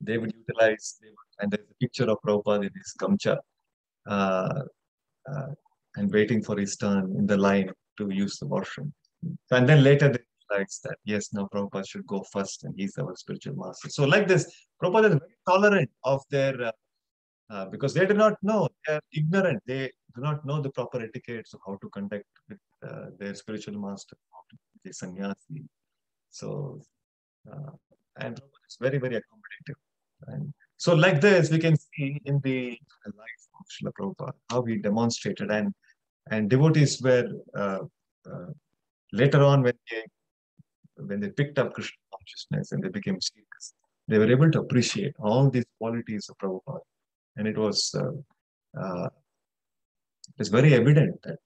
They would utilize, and there's a picture of Prabhupada in his gamcha, uh, uh, and waiting for his turn in the line to use the washroom. And then later they realize that, yes, now Prabhupada should go first and he's our spiritual master. So like this, Prabhupada is very tolerant of their, because they do not know, they are ignorant. They do not know the proper etiquettes of how to conduct with their spiritual master, how to be a sannyasi. So, and Prabhupada is very, very accommodative. And so like this, we can see in the life of Srila Prabhupada, how he demonstrated, and devotees were uh, later on when they picked up Krishna consciousness and they became seekers, they were able to appreciate all these qualities of Prabhupada, and uh, it was very evident that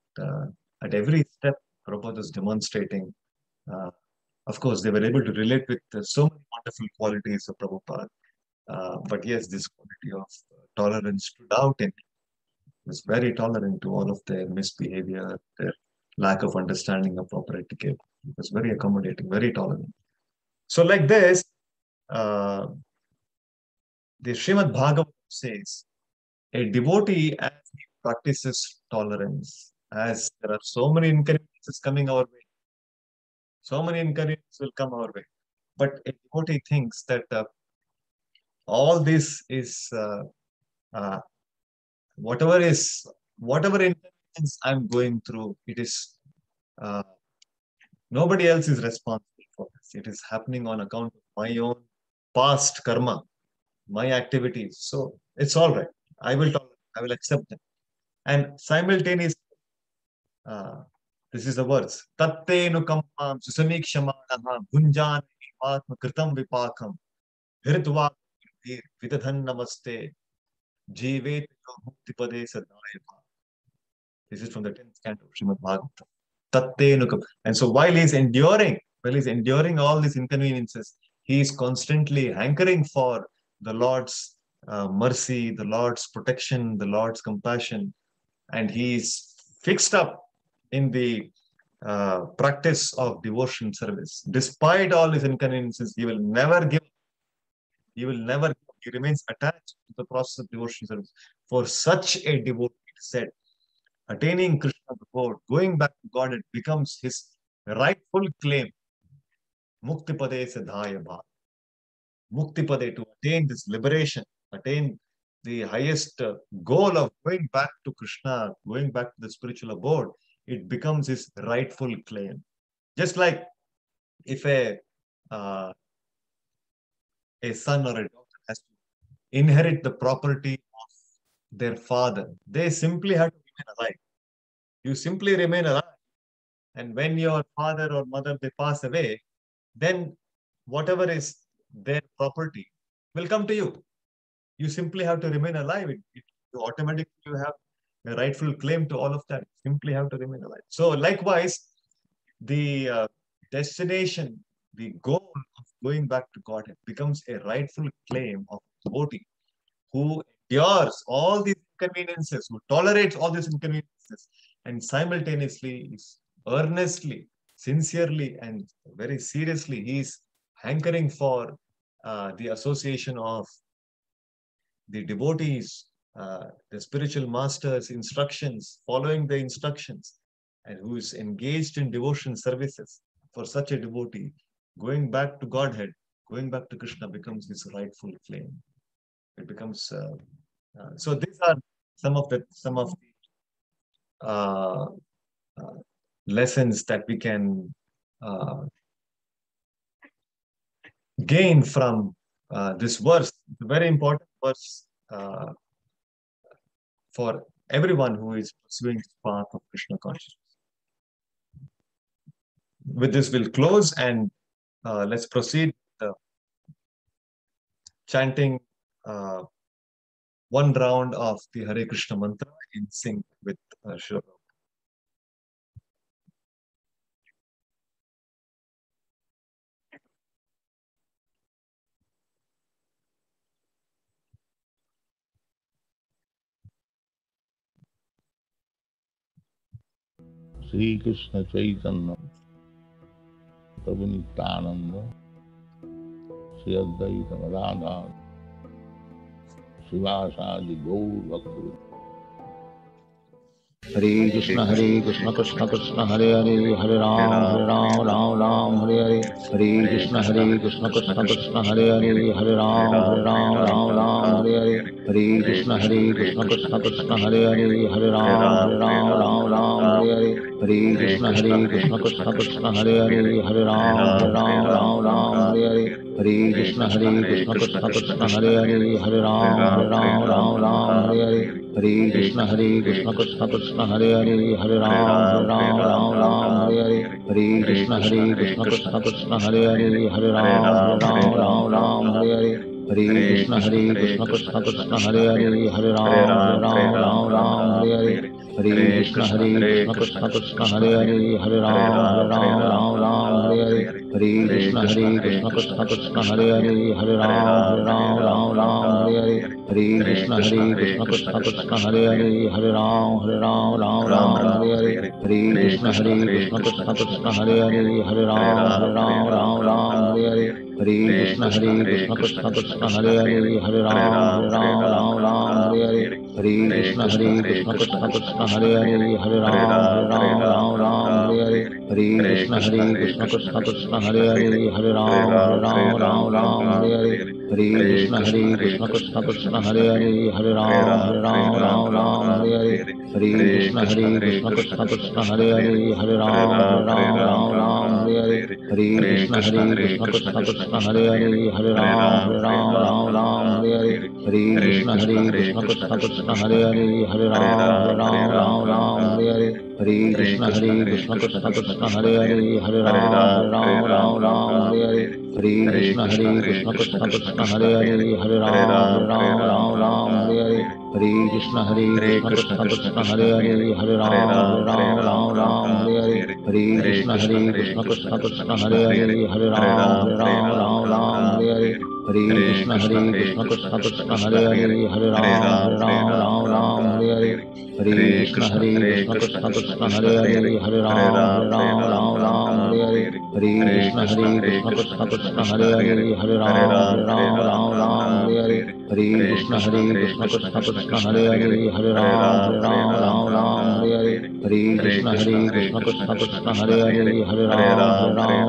at every step Prabhupada was demonstrating. Uh, of course, they were able to relate with so many wonderful qualities of Prabhupada, but yes, this quality of tolerance stood out and was very tolerant to all of their misbehavior, their lack of understanding of proper etiquette. It was very accommodating, very tolerant. So, like this, uh, the Srimad Bhagavatam says, a devotee, as he practices tolerance, as there are so many inconveniences coming our way, so many inconveniences will come our way. But a devotee thinks that all this is uh, whatever is whatever inconvenience I'm going through, it is uh, nobody else is responsible for this. It is happening on account of my own past karma, my activities. So it's all right. I will tolerate. I will accept them. And simultaneously, uh, this is the words. Tatte nukampam susamikshamaanaha bhunjani atma kritam vipakam hirdva vidadhan namaste jivet yo muktipade sadayava. This is from the 10th canto of Srimad Bhagavatam. Tatte nukam. And so while he's enduring all these inconveniences, he is constantly hankering for the Lord's mercy, the Lord's protection, the Lord's compassion, and he is fixed up in the practice of devotion service. Despite all his inconveniences, he will never give. He will never. He remains attached to the process of devotion service. For such a devotee, it said, attaining Krishna before going back to God, it becomes his rightful claim. Muktipade Siddhaya Bhav. Muktipade, to attain this liberation, attain the highest goal of going back to Krishna, going back to the spiritual abode, it becomes his rightful claim. Just like if a son or a daughter has to inherit the property of their father, they simply have to remain alive. You simply remain alive. And when your father or mother they pass away, then whatever is their property will come to you. You simply have to remain alive. You automatically you have a rightful claim to all of that. You simply have to remain alive. So likewise, the destination, the goal of going back to Godhead becomes a rightful claim of a devotee who endures all these inconveniences, who tolerates all these inconveniences, and simultaneously is earnestly, sincerely, and very seriously, he is hankering for the association of the devotees, the spiritual master's instructions, following the instructions, and who is engaged in devotion services. For such a devotee, going back to Godhead, going back to Krishna becomes his rightful claim. It becomes so. These are some of the lessons that we can uh, gain from this verse. It's a very important verse for everyone who is pursuing the path of Krishna consciousness. With this, we'll close and let's proceed chanting one round of the Hare Krishna mantra in sync with Srila Prabhupada. Sri Krishna Chaitanya Prabhu Nityananda Sri Advaita Radha Srivasadi Gaur Bhakti Hare Krishna Krishna Krishna Hare Hare Hare Ram Ram Hare Hare Hare Krishna Krishna Krishna Hare Hare Hare Ram Ram Hare Hare Hare Krishna Krishna Krishna Hare Hare Hare Ram Hare Hare Hare Krishna Krishna Krishna Hare Hare Hare Ram Hare Hare Hare Krishna Krishna Krishna Hare Hare Hare Ram Hare Hare Hare Krishna Krishna Krishna Hare Hare Hare Ram Hare Hare Hare Krishna Krishna Krishna Hare Hare Hare Ram Hare Hare Hare Krishna Krishna Krishna Hare Hare Hare Ram Hare Hare Hare Krishna Krishna Krishna Hare Hare Hare Ram Hare Hare Hare Krishna Krishna Krishna Hare Hare Hare Ram Hare Hare Hare Krishna Krishna Krishna Hare Hare Hare Ram Hare Hare Hare Krishna Krishna Krishna Hare Hare Hare Ram Hare Hare Hare Krishna Krishna Krishna Hare Hare Hare Ram Hare Hare Hare Krishna Krishna Krishna Hare Hare Hare Ram Hare Hare Hare Krishna Krishna Krishna Hare Hare Hare Ram Hare Hare Hare Krishna Krishna Krishna Hare Hare Hare Ram Hare Hare Hare Krishna Krishna Krishna Hare Hare Hare Ram Hare Hare Hare Krishna Krishna Krishna Hare Hare Hare Ram Hare Hare Hare Krishna Krishna Krishna Hare Hare Hare Ram Hare Hare Hare Krishna Krishna Krishna Hare Hare Hare Ram Hare Hare Hare Krishna Krishna Krishna Hare Hare Hare Ram Hare Hare Hare Krishna Krishna Krishna Hare Hare Hare Ram Hare Hare Hare Krishna Krishna Krishna Hare Hare Hare Ram Hare Hare Hare Krishna Krishna Krishna Hare Hare Hare Ram Hare Hare Hare Krishna Krishna Krishna Hare Hare Hare Ram Hare Hare Hare Krishna Krishna Krishna Hare Hare Hare Ram Hare Hare Hare Krishna Krishna Krishna Hare Hare Hare Ram Hare Hare Hare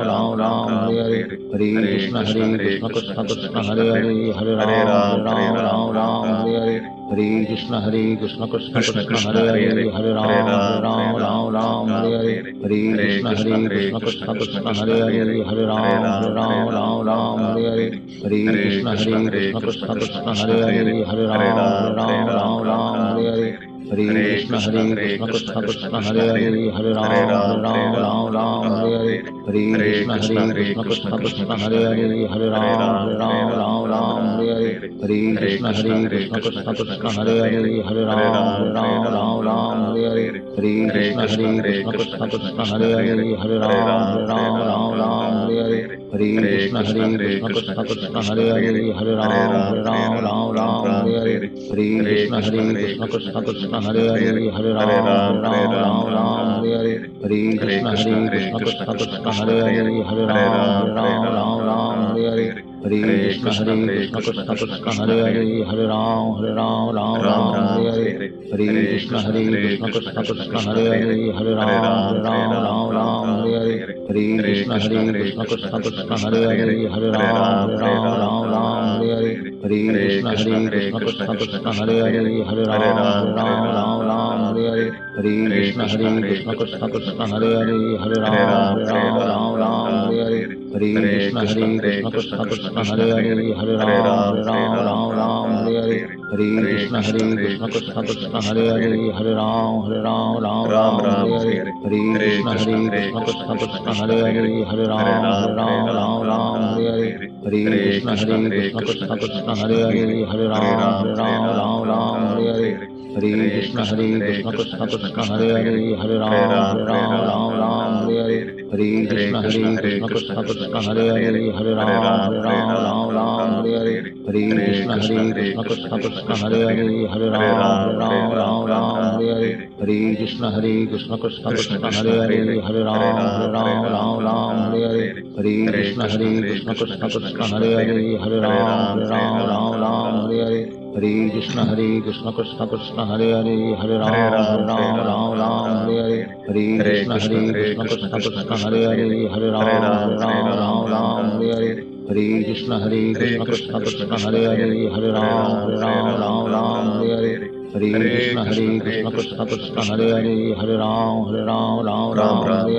Krishna Krishna Krishna Hare Hare Hare Ram Hare Hare Hare Krishna Krishna Krishna Hare Hare Hare Ram Hare Hare Hare Krishna Krishna Krishna Hare Hare Hare Ram Hare Hare Hare Krishna Krishna Krishna Hare Hare Hare Ram Hare Hare Hare Krishna Krishna Krishna Hare Hare Hare Ram Hare Hare Hare Krishna Krishna Krishna Hare Hare Hare Ram Hare Hare Hare Krishna Krishna Krishna Hare Hare Hare Ram Hare Hare Hare Krishna Krishna Krishna Hare Hare Hare Ram Hare Hare Hare Krishna Krishna Krishna Hare Hare Hare Ram Hare Hare Hare Krishna Hare Krishna Krishna Krishna Hare Hare Hare Ram Ram Ram Hare Hare Hare Krishna Hare Krishna Krishna Krishna Hare Hare Hare Ram Ram Hare Hare Hare Krishna Hare Krishna Krishna Krishna Hare Hare Hare Ram Ram Hare Hare Hare Krishna Hare Krishna Krishna Krishna Hare Hare Hare Ram Ram Hare Hare Hare Krishna Hare Krishna Krishna Krishna Hare Hare Hare Ram Ram Hare Hare Hare Krishna Hare Krishna Krishna Krishna Hare Hare Hare Ram Ram Hare Hare Hare Krishna Hare Krishna Krishna Krishna Hare Hare Hare Ram Hare Hare Hare Krishna Hare Krishna Krishna Krishna Hare Hare Hare Ram Ram Hare Hare Hare Krishna Hare Krishna Krishna Krishna Hare Hare Hare Ram Hare Hare Hare Krishna Hare Krishna Krishna Krishna Hare Hare Hare Ram Hare Hare Hare Krishna Hare Krishna Krishna Krishna Hare Hare Hare Ram Hare Hare Hare Krishna Hare Krishna Krishna Krishna Hare Hare Hare Ram Hare Hare Hare Krishna Hare Krishna Krishna Krishna Hare Hare Hare Ram Hare Hare Hare Krishna Hare Krishna Krishna Krishna Hare Hare Hare Ram Hare Hare Hare Krishna Hare Krishna Krishna Krishna Hare Hare Hare Ram Hare Hare Hare Krishna Hare Krishna Krishna Krishna Hare Hare Hare Ram Hare Hare Hare Krishna Hare Krishna Krishna Krishna Hare Hare Hare Ram Hare Hare Hare Krishna Hare Krishna Krishna Krishna Hare Hare Hare Ram Hare Hare Hare Krishna Hare Krishna Krishna Krishna Hare Hare Hare Ram Hare Hare Hare Krishna Hare Krishna Krishna Krishna Hare Hare Hare Ram Hare Hare Hare Krishna Hare Krishna Krishna Krishna Hare Hare Hare Ram Hare Hare Hare Krishna Hare Krishna Krishna Krishna Hare Hare Hare Ram Hare Hare Hare Krishna Hare Krishna Krishna Krishna Hare Hare Hare Ram Hare Hare Hare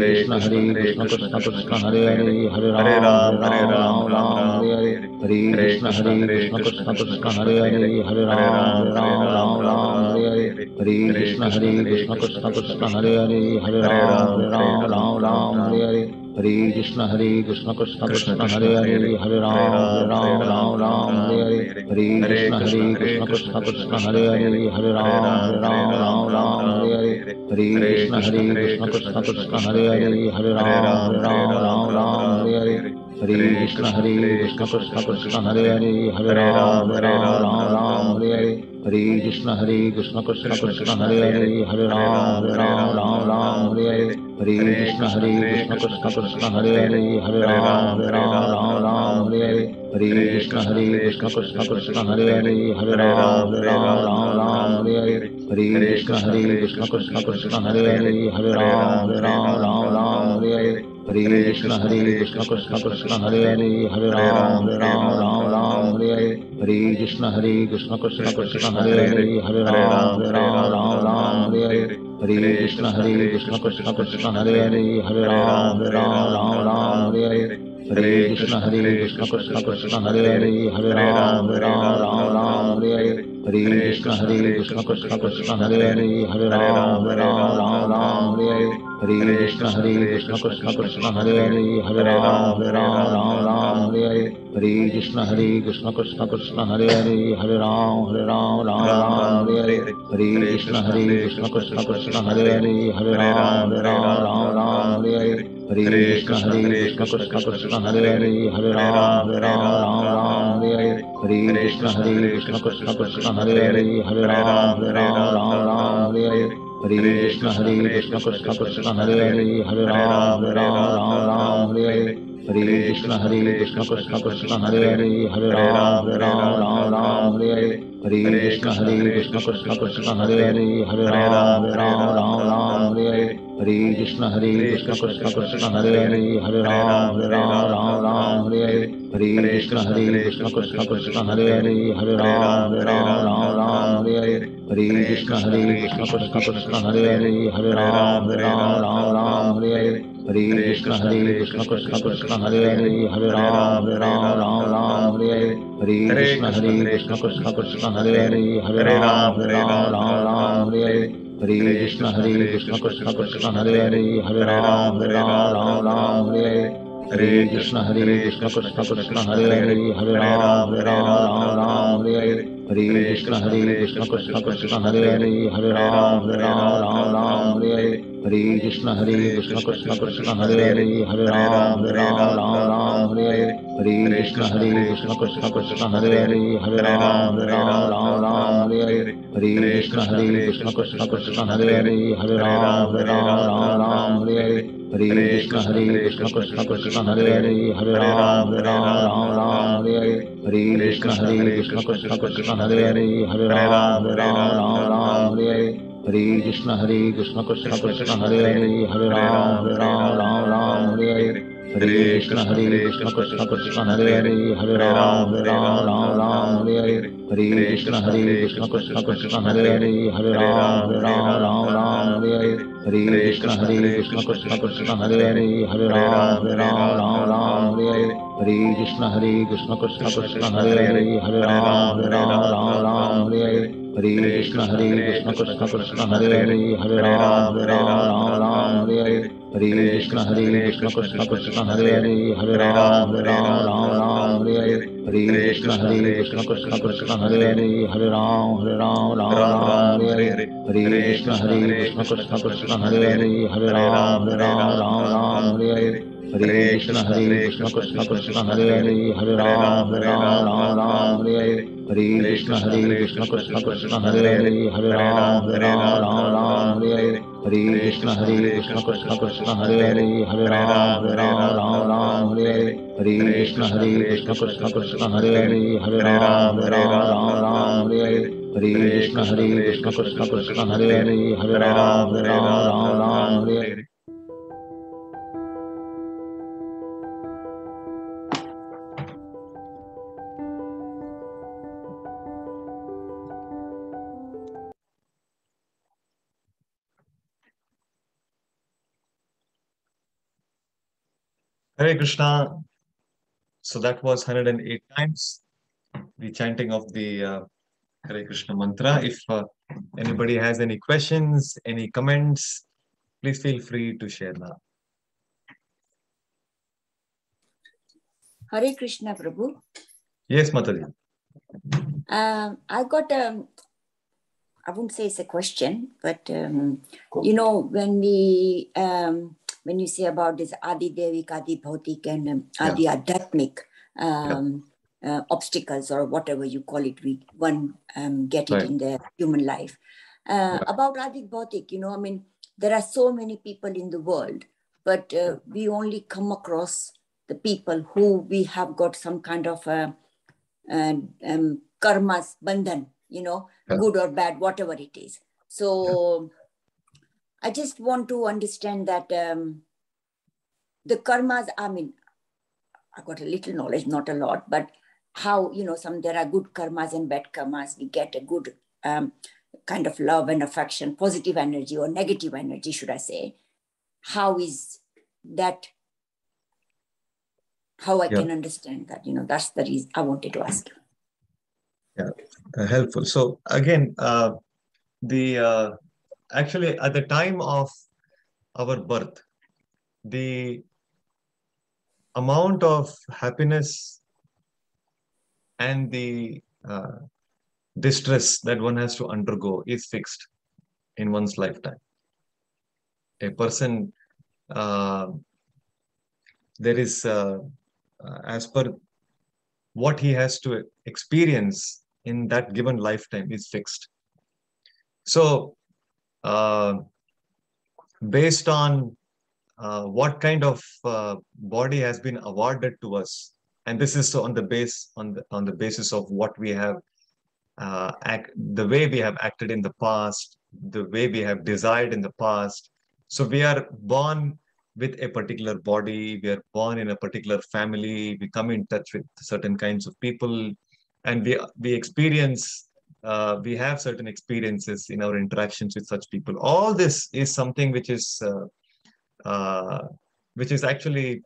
Krishna Hare Krishna Krishna Krishna Hare Hare Hare Ram Hare Hare Hare Krishna Hare Krishna Krishna Krishna Hare Hare Hare Ram Hare Hare Hare Krishna Hare Krishna Krishna Krishna Hare Hare Hare Ram Hare Hare Hare Krishna Hare Krishna Krishna Krishna Hare Hare Hare Ram Hare Hare Hare Krishna Hare Krishna Krishna Krishna Hare Hare Hare Ram Hare Hare Hare Krishna Hare Krishna Krishna Krishna Hare Hare Hare Ram Hare Hare Hare Krishna Hare Krishna Krishna Krishna Hare Hare Hare Ram Hare Hare Hare Krishna Hare Krishna Krishna Krishna Hare Hare Hare Ram Hare Hare Hare Krishna Hare Krishna Krishna Krishna Hare Hare Hare Ram Hare Hare Hare Krishna Hare Krishna Krishna Krishna Hare Hare Hare Ram Hare Hare Hare Krishna Hare Krishna Krishna Krishna Hare Hare Hare Ram Hare Hare Hare Krishna Hare Krishna Krishna Krishna Hare Hare Hare Ram Hare Hare Hare Krishna Hare Krishna Krishna Krishna Hare Hare Hare Ram Hare Hare Hare Krishna Hare Krishna Krishna Krishna Hare Hare Hare Ram Hare Hare Hare Krishna Hare Krishna Krishna Krishna Hare Hare Hare Ram Hare Hare Hare Krishna Hare Krishna Krishna Krishna Hare Hare Hare Ram Hare Hare Hare Krishna Hare Krishna Krishna Krishna Hare Hare Hare Ram Hare Hare Hare Krishna Hare Krishna Krishna Krishna Hare Hare Hare Ram Hare Hare Hare Krishna Hare Krishna Krishna Krishna Hare Hare Hare Ram Hare Hare Hare Krishna Hare Krishna Krishna Krishna Hare Hare Hare Ram Hare Hare Hare Krishna Hare Krishna Krishna Krishna Hare Hare Hare Ram Hare Hare Hare Krishna Hare Krishna Krishna Krishna Hare Hare Hare Ram Hare Hare Hare Krishna Hare Krishna Krishna Krishna Hare Hare Hare Ram Hare Hare Hare Krishna Hare Krishna Krishna Krishna Hare Hare Hare Ram Hare Hare Hare Krishna Hare Krishna Krishna Krishna Hare Hare Hare Ram Hare Hare Hare Krishna Hare Krishna Krishna Krishna Hare Hare Hare Ram Hare Hare Hare Krishna Hare Krishna Krishna Krishna Hare Hare Hare Ram Hare Hare Hare Krishna Hare Krishna Krishna Krishna Hare Hare Hare Ram Hare Hare Hare Krishna Hare Krishna Krishna Krishna Hare Hare Hare Ram Hare Hare Hare Krishna Krishna Krishna Hare Hare, Hare Ram Ram Ram Hare Hare. Hare Krishna Krishna Krishna Hare Hare, Hare Ram Ram Hare Hare. Hare Krishna Krishna Krishna Hare Hare, Hare Ram Ram Hare Hare. Hare Krishna Krishna Krishna Hare Hare, Hare Ram Ram Hare Hare. Hare Krishna Krishna Krishna Hare Hare, Hare Ram Ram Hare Hare. Hare Krishna Krishna Krishna Hare Hare, Hare Ram Ram Hare Hare. Hare Krishna Krishna Krishna Hare Hare, Hare Ram Ram Hare Hare. Hare Krishna Krishna Krishna Hare Hare, Hare Ram Ram Hare Hare. Hare Krishna Krishna Krishna Hare Hare, Hare Ram Ram Hare Hare. Hare Krishna Krishna Krishna Hare Hare, Hare Ram Ram Hare Hare. Hare Krishna Krishna Krishna Hare Hare, Hare Ram Ram Hare Hare. Hare Krishna Krishna Krishna Hare Hare, Hare Ram Ram Hare Hare. Hare Krishna Krishna Krishna Hare Hare, Hare Ram Ram Hare Hare. Hare Krishna Krishna Krishna Hare Hare, Hare Ram Ram Hare Hare. Hare Krishna Krishna Krishna Hare Hare, Hare Ram Hare Hare. Hare Krishna Krishna Krishna Hare Hare, Hare Ram Hare Hare. Hare Krishna Krishna Krishna Hare Hare, Hare Ram Hare Hare. Hare Krishna Krishna Krishna Hare Hare, Hare Ram Hare Hare. Hare Krishna Krishna Krishna Hare Hare, Hare Ram Hare Hare. Hare Krishna Krishna Krishna Hare Hare, Hare Ram Hare Hare. Hare Krishna Krishna Krishna Hare Hare, Hare Ram Hare Hare. Hare Krishna. So that was 108 times the chanting of the Hare Krishna mantra. If anybody has any questions, any comments, please feel free to share now. Hare Krishna, Prabhu. Yes, Mataji. I got I wouldn't say it's a question, but you know, when you say about this Adi Devik, Adi Bhautik, and Adi Adhyatmik obstacles, or whatever you call it, one get it in the human life. About Adi Bhautik, you know, I mean, there are so many people in the world, but we only come across the people who we have got some kind of karmas, bandhan, you know, good or bad, whatever it is. So I just want to understand that the karmas, I mean, I got a little knowledge, not a lot, but how, you know, there are good karmas and bad karmas. We get a good kind of love and affection, positive energy or negative energy, should I say. How is that? How I can understand that, you know, that's the reason I wanted to ask you. Yeah, helpful. So again, actually at the time of our birth, the amount of happiness and the distress that one has to undergo is fixed in one's lifetime. A person, there is, as per what he has to experience in that given lifetime is fixed. So, based on what kind of body has been awarded to us, and this is on the basis of what we have, the way we have acted in the past, the way we have desired in the past. So we are born with a particular body, we are born in a particular family, we come in touch with certain kinds of people, and we experience, we have certain experiences in our interactions with such people. All this is something which is actually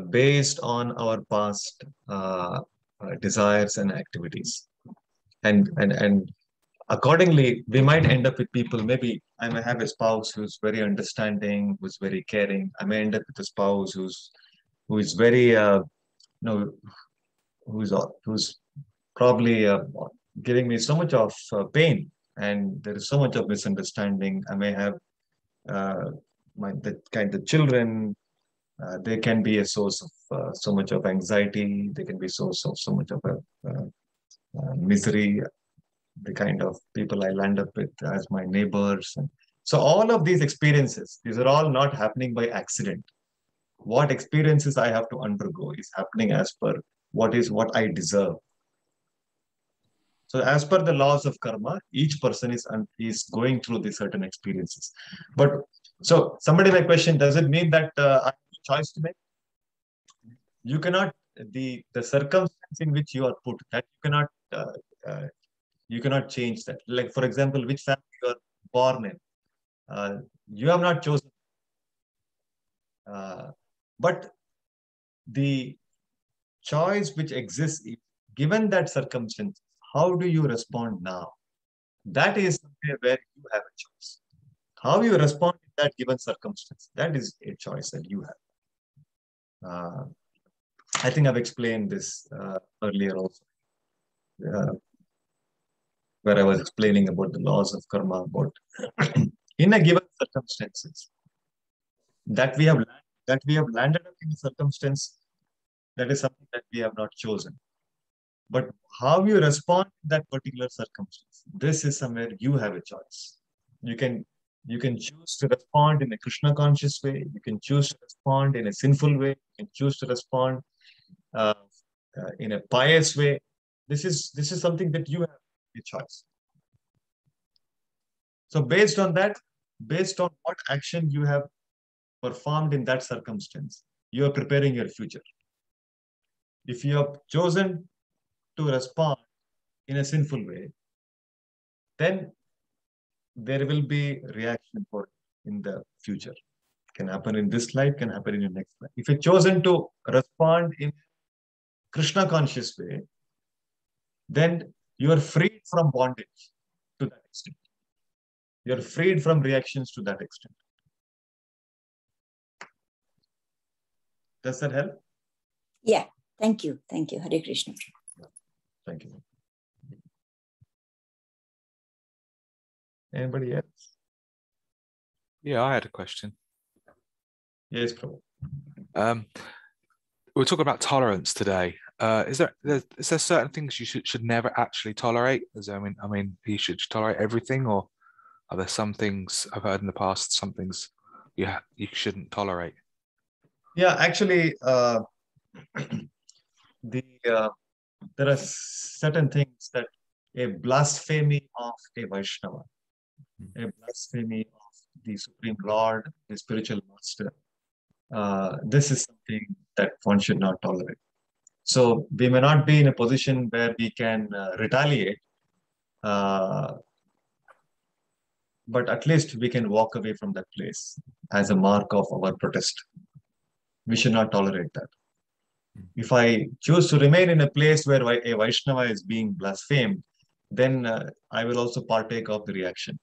based on our past desires and activities. And accordingly, we might end up with people. Maybe I may have a spouse who's very understanding, who's very caring. I may end up with a spouse who's who is very, who's probably giving me so much of pain, and there is so much of misunderstanding. I may have the children. They can be a source of so much of anxiety. They can be a source of so much of misery. The kind of people I land up with as my neighbors. And so all of these experiences, these are all not happening by accident. What experiences I have to undergo is happening as per what I deserve. So as per the laws of karma, each person is going through these certain experiences. But so somebody may question, does it mean that I have a choice to make? You cannot, the circumstance in which you are put, that you cannot change that. Like, for example, which family you are born in, you have not chosen. But the choice which exists, given that circumstance, how do you respond now? That is somewhere where you have a choice. How you respond in that given circumstance, that is a choice that you have. I think I've explained this earlier also, where I was explaining about the laws of karma, about in a given circumstances that we have landed up in a circumstance that is something that we have not chosen. But how you respond to that particular circumstance, this is somewhere you have a choice. You can choose to respond in a Krishna conscious way. You can choose to respond in a sinful way. You can choose to respond in a pious way. This is something that you have a choice. So based on that, based on what action you have performed in that circumstance, you are preparing your future. If you have chosen to respond in a sinful way, then there will be reaction for it in the future. It can happen in this life, can happen in your next life. If you've chosen to respond in Krishna conscious way, then you are freed from bondage to that extent. You are freed from reactions to that extent. Does that help? Yeah. Thank you. Thank you. Hare Krishna. Thank you. Anybody else? Yeah, I had a question. Yes, Prabhu. We're talking about tolerance today. Is there certain things you should never actually tolerate? I mean, you should tolerate everything, or are there some things I've heard in the past, some things you shouldn't tolerate? Yeah, actually, there are certain things that a blasphemy of a Vaishnava, a blasphemy of the Supreme Lord, the spiritual master, this is something that one should not tolerate. So we may not be in a position where we can retaliate, but at least we can walk away from that place as a mark of our protest. We should not tolerate that. If I choose to remain in a place where a Vaishnava is being blasphemed, then I will also partake of the reaction.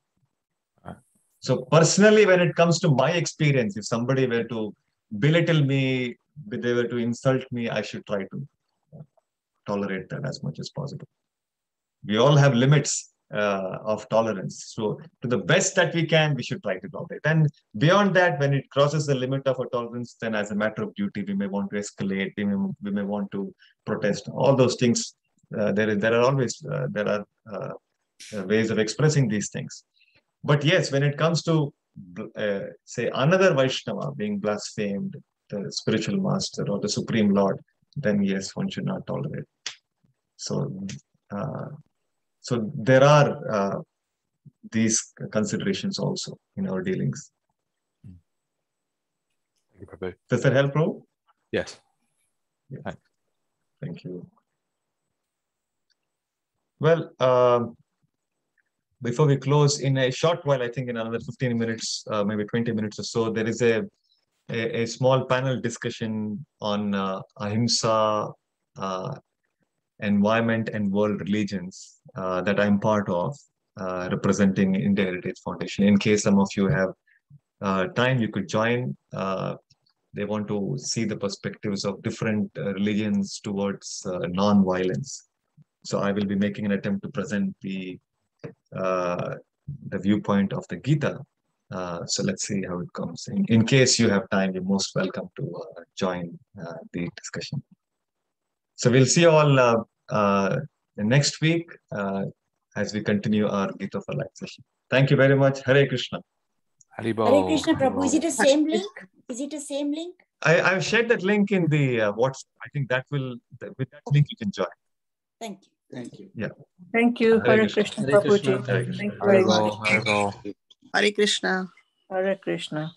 So personally, when it comes to my experience, if somebody were to belittle me, if they were to insult me, I should try to tolerate that as much as possible. We all have limits of tolerance. So to the best that we can, we should try to tolerate. And beyond that, when it crosses the limit of a tolerance, then as a matter of duty, we may want to escalate, we may want to protest. All those things, there are always ways of expressing these things. But yes, when it comes to, say, another Vaishnava being blasphemed, the spiritual master or the Supreme Lord, then yes, one should not tolerate. So there are these considerations also in our dealings. Thank you, Prabhu. Does that help, Prabhu? Yes. Yes. Thank you. Well, before we close, in a short while, I think in another 15 minutes, maybe 20 minutes or so, there is a small panel discussion on ahimsa, environment and world religions that I'm part of, representing India Heritage Foundation. In case some of you have time, you could join. They want to see the perspectives of different religions towards non-violence. So I will be making an attempt to present the viewpoint of the Gita. So let's see how it comes. In case you have time, you're most welcome to join the discussion. So we'll see you all next week as we continue our Gita for Life session. Thank you very much. Hare Krishna. Haribol. Hare Krishna, Prabhu. Is it the same link? Is it the same link? I've shared that link in the WhatsApp. I think that will, with that link, you can join. Thank you. Thank you. Yeah. Thank you. Hare Hare Krishna. Krishna, Hare Krishna. Prabhuji. Hare Krishna. Thank you very much. Haribol. Hare Krishna. Hare Krishna.